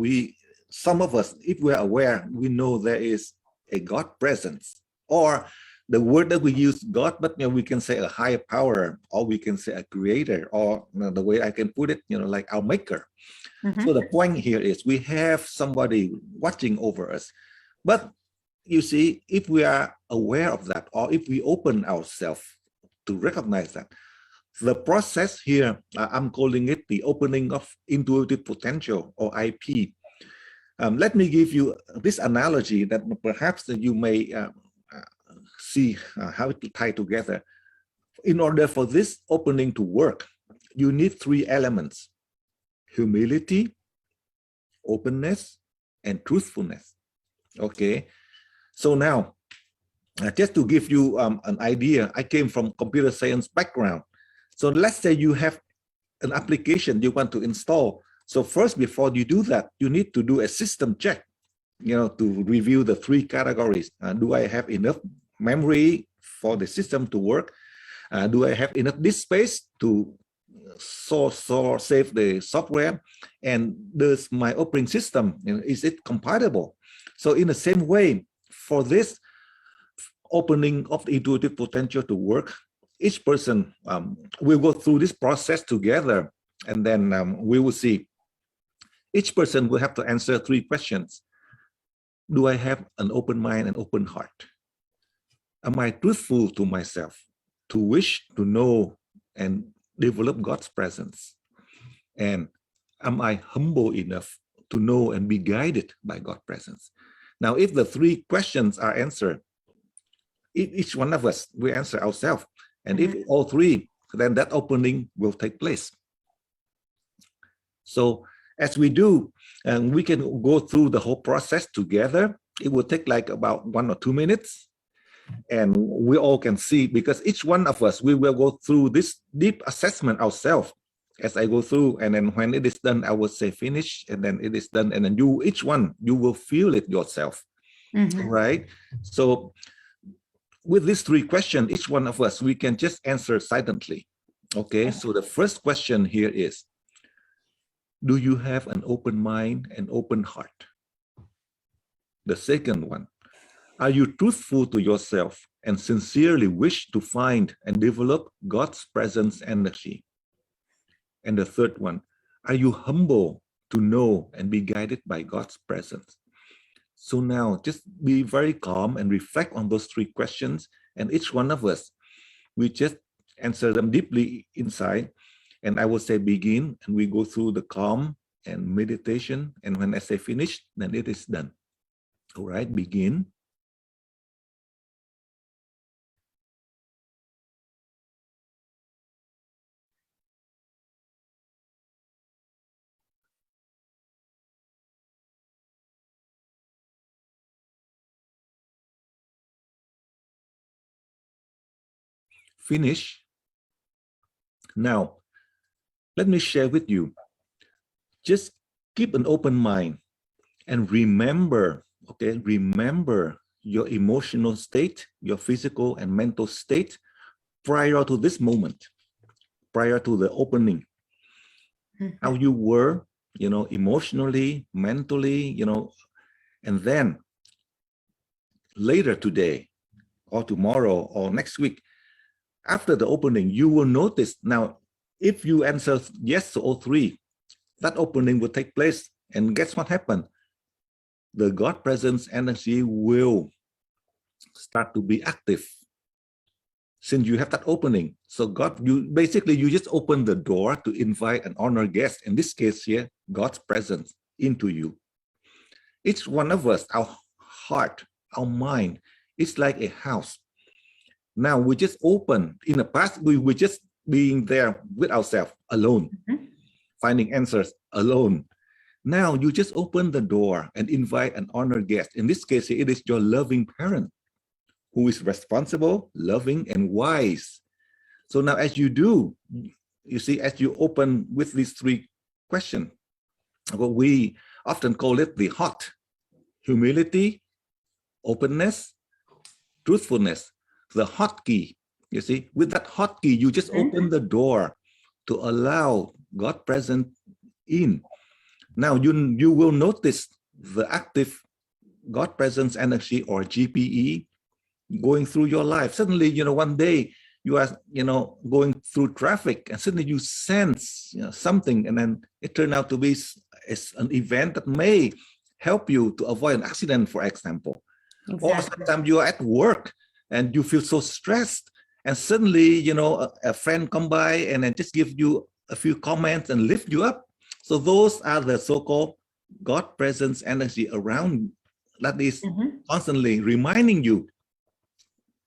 some of us, if we're aware, we know there is a God presence, or the word that we use, God, but we can say a higher power, or we can say a creator, or the way I can put it, like our maker. So the point here is we have somebody watching over us. But you see, if we are aware of that, or if we open ourselves to recognize that, the process here, I'm calling it the opening of intuitive potential, or IP. Let me give you this analogy that perhaps you may see how it tie together. In order for this opening to work, you need 3 elements: humility, openness, and truthfulness. Okay, so now Just to give you an idea, I came from computer science background. So let's say you have an application you want to install. So first, before you do that, you need to do a system check, to review the 3 categories. Do I have enough memory for the system to work? Do I have enough disk space to save the software? And does my operating system, is it compatible? So in the same way, for this opening of the intuitive potential to work, each person will go through this process together, and then we will see. Each person will have to answer 3 questions. Do I have an open mind and open heart? Am I truthful to myself, to wish to know and develop God's presence? And am I humble enough to know and be guided by God's presence? Now, if the 3 questions are answered, each one of us will answer ourselves. And if all 3, then that opening will take place. So as we do, and we can go through the whole process together. It will take like about 1 or 2 minutes. And we all can see, because each one of us, we will go through this deep assessment ourselves as I go through. And then when it is done, I will say finish, and then it is done. And then each one, you will feel it yourself, right? So with these 3 questions, each one of us, we can just answer silently. Okay, so the first question here is, do you have an open mind and open heart? The second one, are you truthful to yourself and sincerely wish to find and develop God's presence energy? And the third one, are you humble to know and be guided by God's presence? So now just be very calm and reflect on those 3 questions. And each one of us, we just answer them deeply inside. And I will say begin, and we go through the calm and meditation. And when I say finish, then it is done. All right, begin. Finish. Now, let me share with you. Just keep an open mind and remember, okay, remember your emotional state, your physical and mental state prior to this moment, prior to the opening. How you were, emotionally, mentally, and then later today or tomorrow or next week, after the opening, you will notice now, if you answer yes to all 3, that opening will take place. And guess what happened? The God presence energy will start to be active since you have that opening. So you just open the door to invite an honored guest, in this case here, God's presence into you. Each one of us, our heart, our mind, it's like a house. Now we just open. In the past, we were just being there with ourselves alone, finding answers alone. Now you just open the door and invite an honored guest. In this case, it is your loving parent who is responsible, loving, and wise. So now as you do, you see, as you open with these 3 questions, what we often call it the HOT: humility, openness, truthfulness. The hotkey, you see, with that hotkey, you just open the door to allow God present in. Now you will notice the active God presence energy, or GPE, going through your life. Suddenly, one day you are, going through traffic, and suddenly you sense something, and then it turned out to be an event that may help you to avoid an accident, for example. Exactly. Or sometimes you are at work and you feel so stressed, and suddenly, a friend come by and then just give you a few comments and lift you up. So those are the so-called God presence energy around that is constantly reminding you,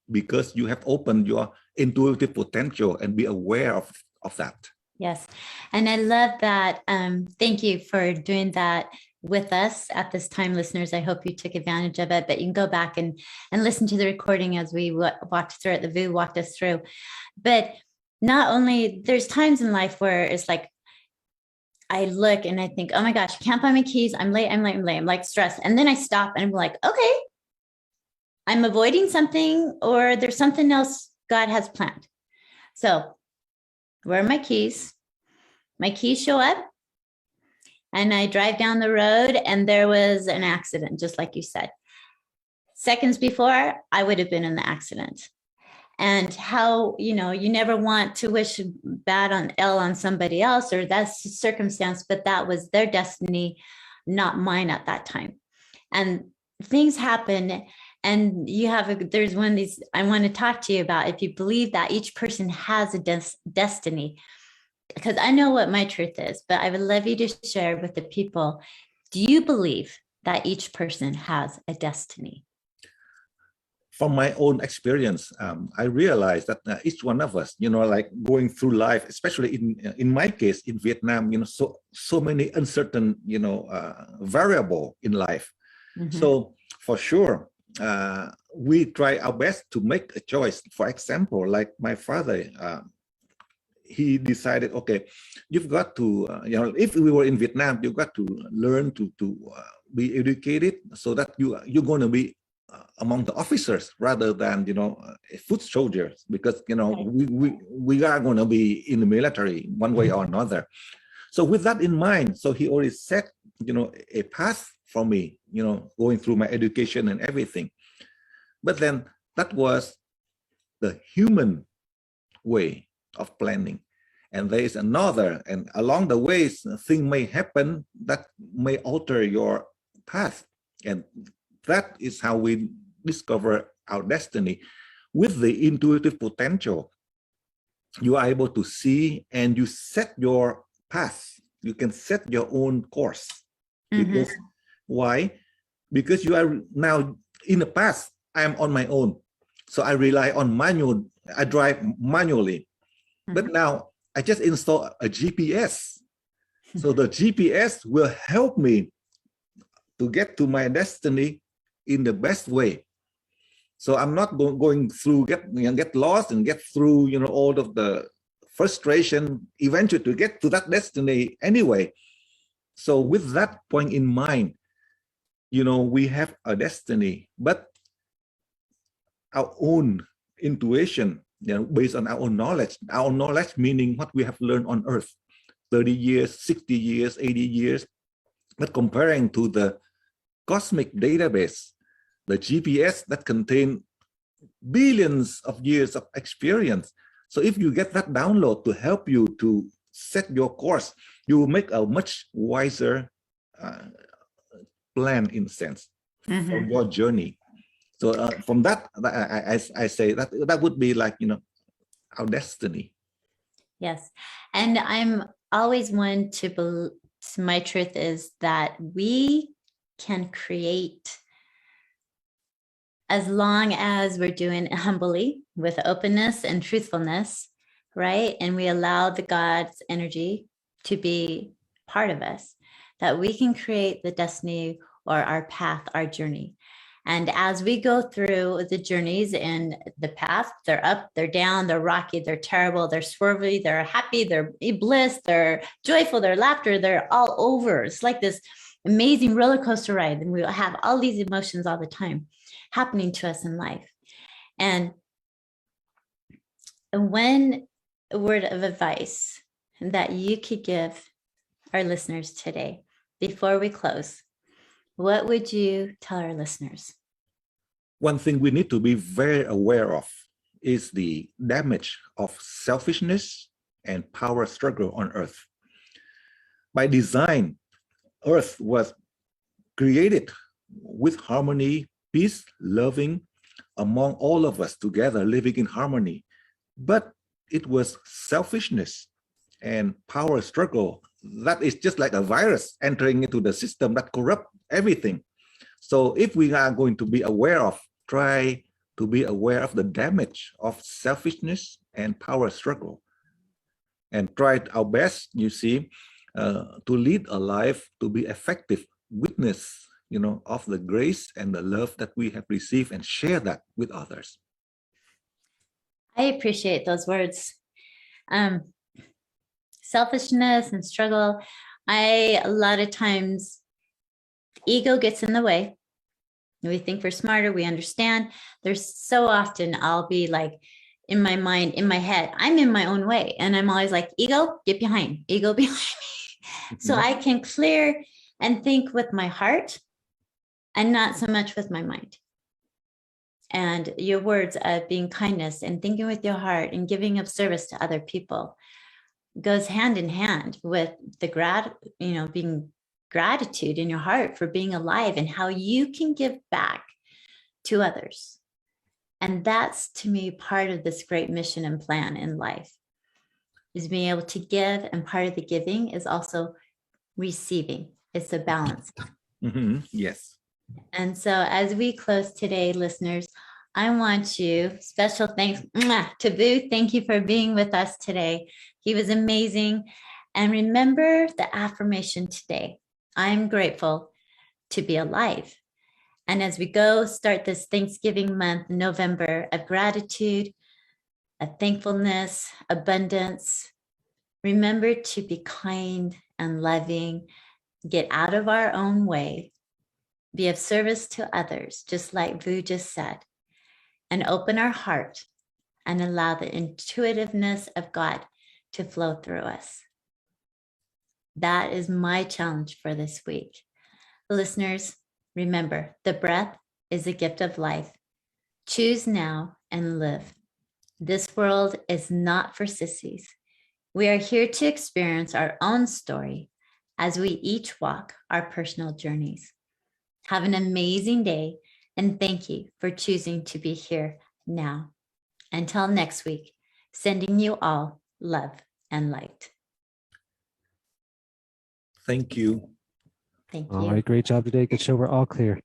because you have opened your intuitive potential, and be aware of that. Yes. And I love that. Thank you for doing that with us at this time, listeners. I hope you took advantage of it, but you can go back and listen to the recording as we walked through it. The VU walked us through. But not only, there's times in life where it's like, I look and I think, oh my gosh, I can't find my keys. I'm late. I'm like stressed. And then I stop and I'm like, okay, I'm avoiding something, or there's something else God has planned. So where are my keys? My keys show up and I drive down the road and there was an accident, just like you said. Seconds before, I would have been in the accident. And how, you never want to wish bad on somebody else, or that's the circumstance, but that was their destiny, not mine at that time. And things happen. And there's one of these I want to talk to you about. If you believe that each person has a destiny, because I know what my truth is, but I would love you to share with the people. Do you believe that each person has a destiny? From my own experience, I realized that each one of us, like going through life, especially in my case in Vietnam, so many uncertain, variable in life. Mm-hmm. So for sure, we try our best to make a choice. For example, like my father, he decided, okay, you've got to, if we were in Vietnam, you've got to learn to be educated so that you're going to be among the officers rather than, foot soldiers, because, we are going to be in the military one way or another. So with that in mind, so he already set, a path for me, going through my education and everything. But then that was the human way of planning. And there is another, and along the ways, things may happen that may alter your path. And that is how we discover our destiny. With the intuitive potential, you are able to see and you set your path. You can set your own course. Mm-hmm. Because, why? Because you are now in the past, I am on my own. So I rely on I drive manually. Mm-hmm. But now I just install a GPS. So the GPS will help me to get to my destiny in the best way. So I'm not going through, get lost and get through, all of the frustration eventually to get to that destiny anyway. So with that point in mind, we have a destiny, but our own intuition, based on our own knowledge meaning what we have learned on earth, 30 years, 60 years, 80 years, but comparing to the cosmic database, the GPS that contain billions of years of experience. So if you get that download to help you to set your course, you will make a much wiser plan, in a sense, mm-hmm. for your journey. So from that, I say that would be like, our destiny. Yes. And I'm always one to believe, my truth is that we can create, as long as we're doing it humbly with openness and truthfulness, right? And we allow the God's energy to be part of us, that we can create the destiny or our path, our journey. And as we go through the journeys in the path, they're up, they're down, they're rocky, they're terrible, they're swervy, they're happy, they're bliss, they're joyful, they're laughter, they're all over. It's like this amazing roller coaster ride. And we have all these emotions all the time happening to us in life. And one word of advice that you could give our listeners today before we close, what would you tell our listeners? One thing we need to be very aware of is the damage of selfishness and power struggle on Earth. By design, Earth was created with harmony, peace, loving among all of us together, living in harmony. But it was selfishness and power struggle that is just like a virus entering into the system that corrupt everything. So if we are going to be aware of, try to be aware of the damage of selfishness and power struggle, and try our best, you see, to lead a life to be effective witness, of the grace and the love that we have received and share that with others. I appreciate those words. Selfishness and struggle. A lot of times ego gets in the way. We think we're smarter, we understand. There's so often I'll be like in my mind, in my head, I'm in my own way. And I'm always like, ego, get behind, ego behind me. So I can clear and think with my heart and not so much with my mind. And your words of being kindness and thinking with your heart and giving of service to other people goes hand in hand with the being gratitude in your heart for being alive and how you can give back to others. And that's, to me, part of this great mission and plan in life, is being able to give. And part of the giving is also receiving. It's a balance. Yes. And so as we close today, listeners, I want you, special thanks to Boo. Thank you for being with us today. He was amazing. And remember the affirmation today. I'm grateful to be alive. And as we go start this Thanksgiving month, November, of gratitude, of thankfulness, abundance, remember to be kind and loving, get out of our own way, be of service to others, just like Vu just said, and open our heart and allow the intuitiveness of God to flow through us. That is my challenge for this week. Listeners, remember, the breath is a gift of life. Choose now and live. This world is not for sissies. We are here to experience our own story as we each walk our personal journeys. Have an amazing day, and thank you for choosing to be here now. Until next week, sending you all love and light. Thank you. Thank you. All right, great job today. Good show. We're all clear.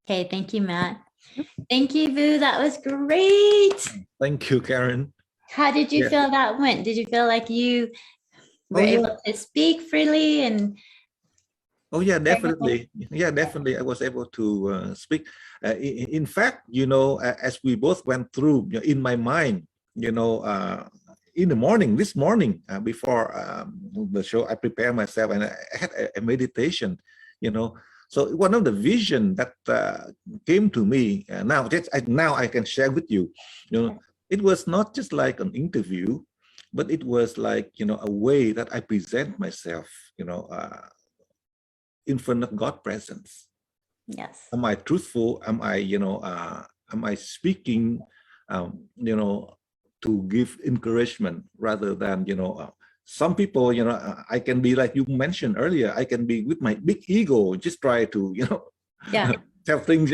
Okay, thank you, Matt. Thank you, Vu. That was great. Thank you, Karen. How did you feel that went? Did you feel like you were able to speak freely and? Oh yeah, definitely. Yeah, definitely. I was able to speak. In fact, as we both went through, in my mind, in the morning, this morning, before the show, I prepared myself and I had a meditation, So one of the vision that came to me now I can share with you, it was not just like an interview, but it was like, a way that I present myself, in front of God's presence. Yes. Am I truthful? Am I, am I speaking, to give encouragement rather than, some people, I can be like you mentioned earlier, I can be with my big ego, just try to, tell things,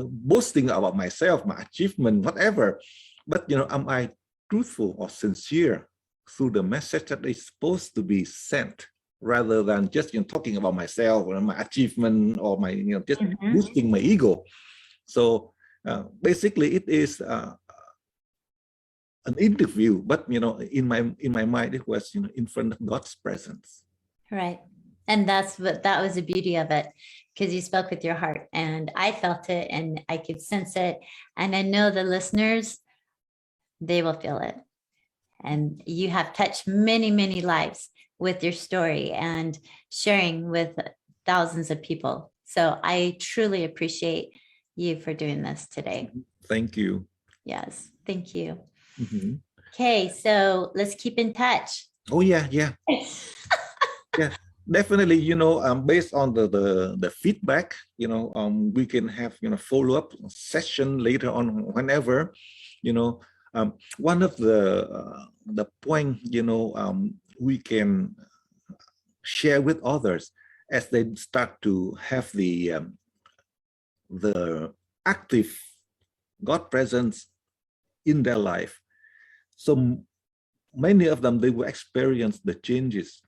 boasting about myself, my achievement, whatever. But, am I truthful or sincere through the message that is supposed to be sent, rather than just talking about myself or my achievement or my just boosting my ego? So basically, it is an interview, but in my mind, it was in front of God's presence. Right, and that was the beauty of it, because you spoke with your heart, and I felt it, and I could sense it, and I know the listeners, they will feel it, and you have touched many, many lives with your story and sharing with thousands of people. So I truly appreciate you for doing this today. Thank you. Yes, thank you. Okay, so let's keep in touch. Oh yeah. Yeah, definitely. Based on the feedback, we can have follow-up session later on whenever. One of the point we can share with others as they start to have the active God presence in their life. So many of them, they will experience the changes,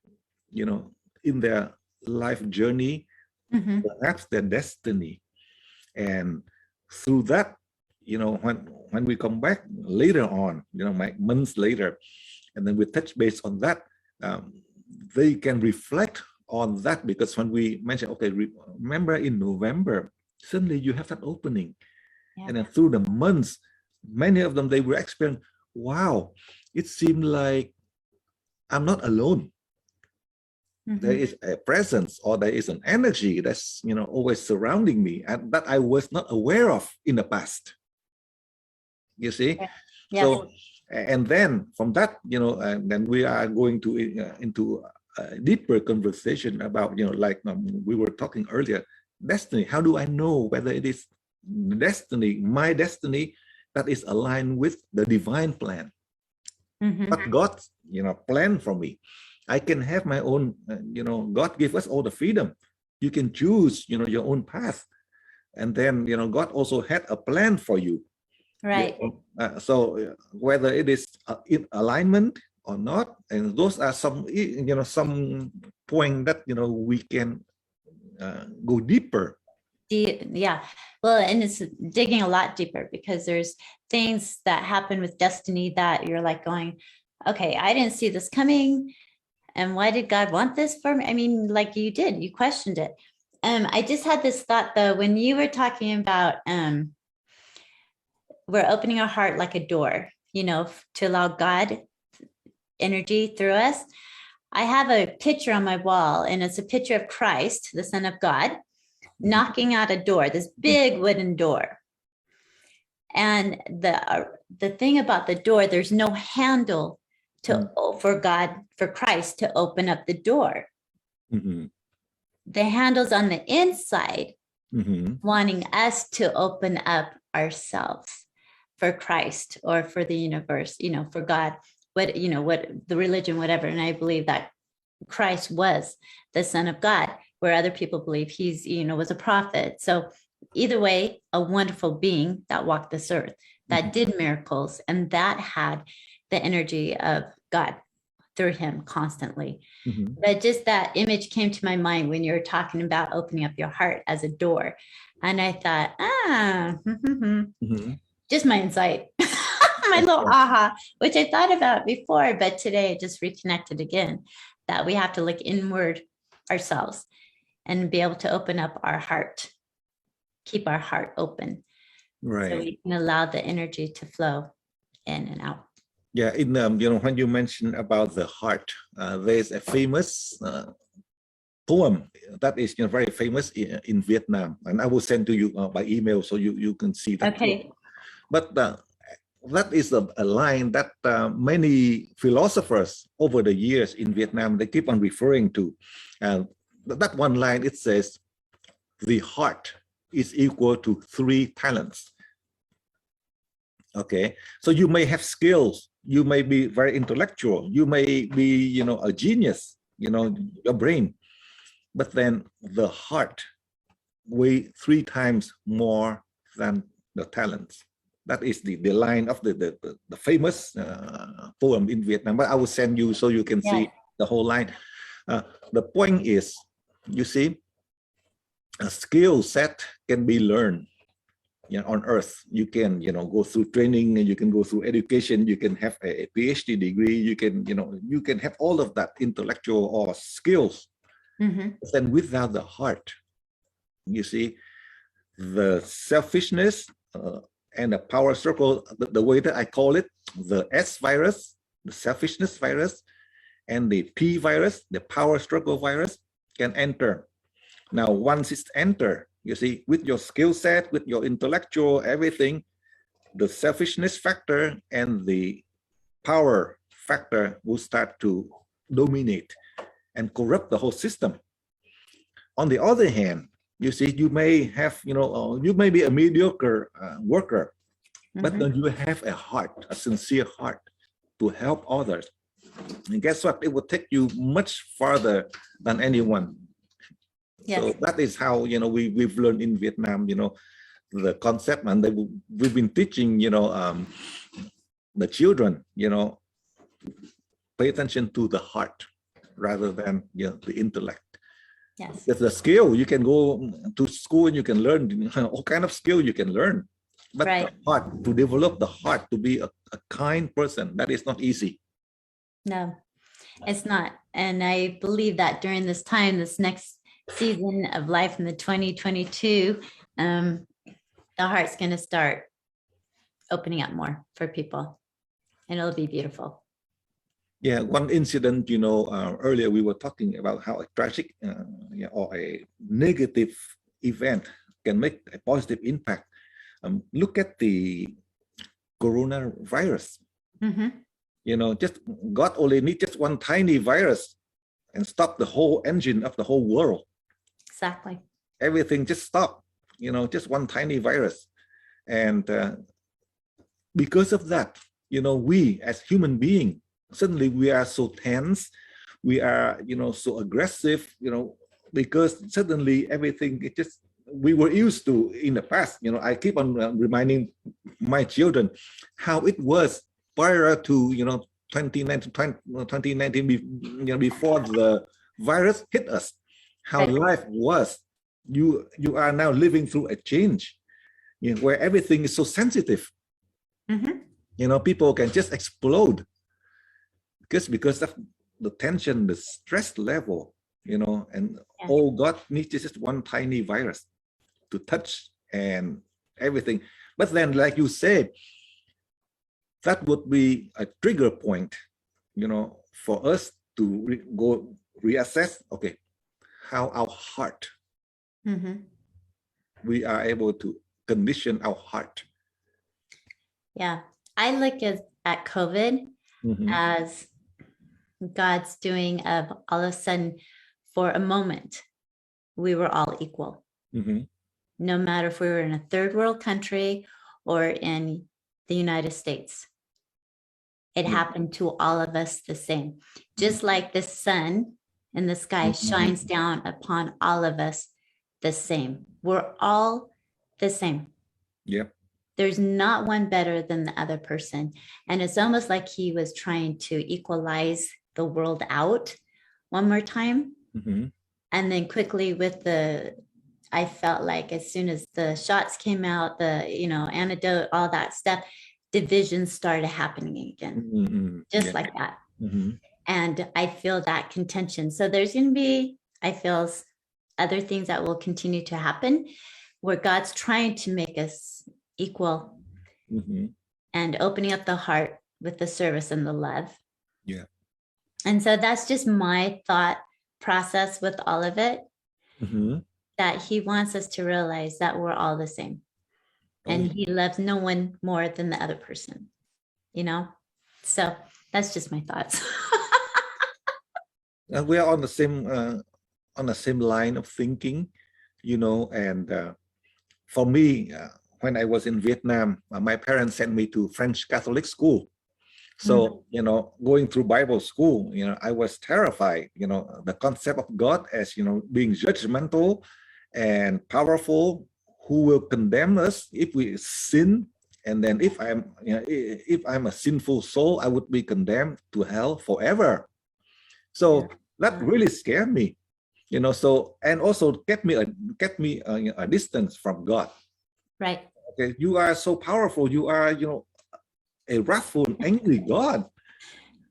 in their life journey, perhaps their destiny. And through that, when we come back later on, like months later, and then we touch base on that, they can reflect on that, because when we mentioned, okay, remember in November, suddenly you have that opening. Yeah. And then through the months, many of them, they were experiencing, wow, it seemed like I'm not alone. There is a presence, or there is an energy that's, always surrounding me, and that I was not aware of in the past. You see? Yes. So, and then from that, and then we are going to into a deeper conversation about, like we were talking earlier, destiny. How do I know whether it is destiny, my destiny, that is aligned with the divine plan? What God, plan for me. I can have my own, God give us all the freedom. You can choose, your own path. And then, God also had a plan for you. Right. So whether it is in alignment or not, and those are some, some point that, we can go deeper. Yeah. Well, and it's digging a lot deeper, because there's things that happen with destiny that you're like going, okay, I didn't see this coming. And why did God want this for me? I mean, like you did, you questioned it. I just had this thought though, when you were talking about, we're opening our heart like a door, to allow God energy through us. I have a picture on my wall, and it's a picture of Christ, the Son of God, knocking out a door, this big wooden door. And the thing about the door, there's no handle for Christ to open up the door. The handle's on the inside, wanting us to open up ourselves for Christ or for the universe, for God, what the religion, whatever. And I believe that Christ was the Son of God, where other people believe he's, was a prophet. So either way, a wonderful being that walked this earth, that did miracles, and that had the energy of God through him constantly. But just that image came to my mind when you were talking about opening up your heart as a door. And I thought, just my insight, my little aha, which I thought about before, but today I just reconnected again, that we have to look inward ourselves and be able to open up our heart, keep our heart open. Right. So we can allow the energy to flow in and out. Yeah, in when you mentioned about the heart, there's a famous poem that is very famous in Vietnam, and I will send to you by email so you can see that. Okay. Poem. But that is a line that many philosophers over the years in Vietnam, they keep on referring to. That one line, it says, the heart is equal to 3 talents. Okay, so you may have skills, you may be very intellectual, you may be, a genius, your brain, but then the heart weighs 3 times more than the talents. That is the line of the famous poem in Vietnam. But I will send you so you can see the whole line. The point is, you see, a skill set can be learned. On earth, you can, go through training, and you can go through education, you can have a PhD degree, you can, you can have all of that intellectual or skills. But then without the heart, you see, the selfishness and the power circle, the way that I call it, the S virus, the selfishness virus, and the P virus, the power struggle virus, can enter. Now, once it's entered, you see, with your skill set, with your intellectual, everything, the selfishness factor and the power factor will start to dominate and corrupt the whole system. On the other hand, you see, you may have, you may be a mediocre worker, but then you have a heart, a sincere heart to help others. And guess what? It will take you much farther than anyone. Yes. So that is how, we've learned in Vietnam, the concept, and we've been teaching, the children, pay attention to the heart rather than, the intellect. Yes. There's a skill, you can go to school and you can learn all kind of skill you can learn. But the heart, to develop the heart to be a kind person, that is not easy. No. It's not. And I believe that during this time, this next season of life in the 2022, the heart's going to start opening up more for people, and it'll be beautiful. Yeah, one incident, earlier we were talking about how a tragic or a negative event can make a positive impact. Look at the coronavirus. Just God only needs just one tiny virus and stop the whole engine of the whole world. Exactly. Everything just stopped, just one tiny virus. And because of that, we as human beings, suddenly we are so tense, we are, so aggressive, because suddenly everything, we were used to in the past. I keep on reminding my children how it was prior to 2019 before the virus hit us, how life was. You are now living through a change, where everything is so sensitive. People can just explode because of the tension, the stress level, and all God needs is just one tiny virus to touch and everything. But then, like you said, that would be a trigger point, for us to go reassess, okay, how our heart, we are able to condition our heart. Yeah, I look at COVID as God's doing of all of a sudden, for a moment, we were all equal. No matter if we were in a third world country or in the United States. It happened to all of us the same. Just like the sun in the sky shines down upon all of us the same. We're all the same. Yeah. There's not one better than the other person. And it's almost like he was trying to equalize the world out one more time. And then quickly I felt like as soon as the shots came out, the, antidote, all that stuff, divisions started happening again, just like that. And I feel that contention. So there's going to be, I feel, other things that will continue to happen where God's trying to make us equal and opening up the heart with the service and the love. Yeah. And so that's just my thought process with all of it, that he wants us to realize that we're all the same. And he loves no one more than the other person, So that's just my thoughts. We are on the same line of thinking, and for me, when I was in Vietnam, my parents sent me to French Catholic school. So, going through Bible school, I was terrified, the concept of God as, being judgmental and powerful, who will condemn us if we sin. And then if I'm a sinful soul, I would be condemned to hell forever. So that really scared me, so, and also kept me a distance from God. Right. Okay, you are so powerful. You are, a wrathful, angry God.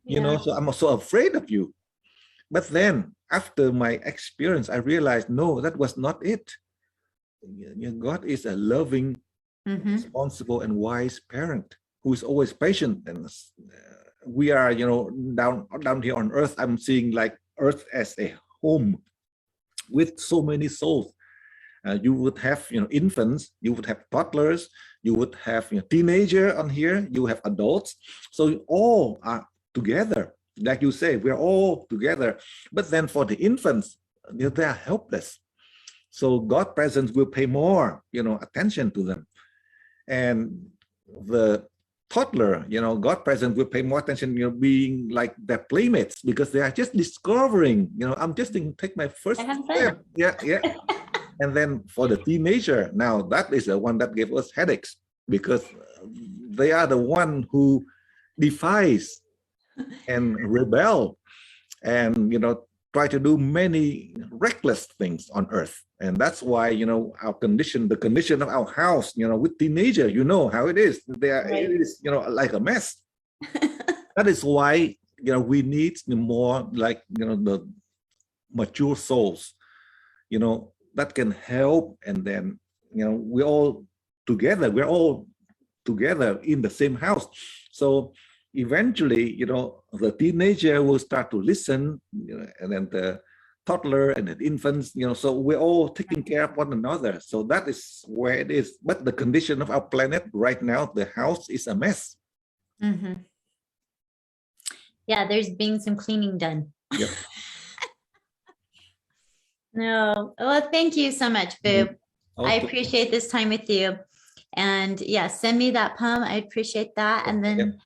So I'm so afraid of you. But then after my experience, I realized, no, that was not it. God is a loving, responsible, and wise parent who is always patient. And we are, down here on earth, I'm seeing like earth as a home with so many souls. You would have, infants, you would have toddlers, you would have teenager on here, you have adults. So you all are together. Like you say, we're all together. But then for the infants, they are helpless. So God's presence will pay more, attention to them. And the toddler, God's presence will pay more attention, being like their playmates, because they are just discovering, I'm just going to take my first step. Yeah. And then for the teenager, now that is the one that gave us headaches, because they are the one who defies and rebel and, try to do many reckless things on earth. And that's why, our condition, the condition of our house, with teenager, how it is. It is, like a mess. That is why we need more like, the mature souls, that can help. And then, we're all together in the same house. So eventually, the teenager will start to listen, and then the toddler and the infants, so we're all taking care of one another. So that is where it is. But the condition of our planet right now, the house is a mess. Mhm. Yeah, there's being some cleaning done. Yep. No, well, thank you so much, Boo. I Okay. appreciate this time with you. And yeah, send me that poem. I appreciate that. And then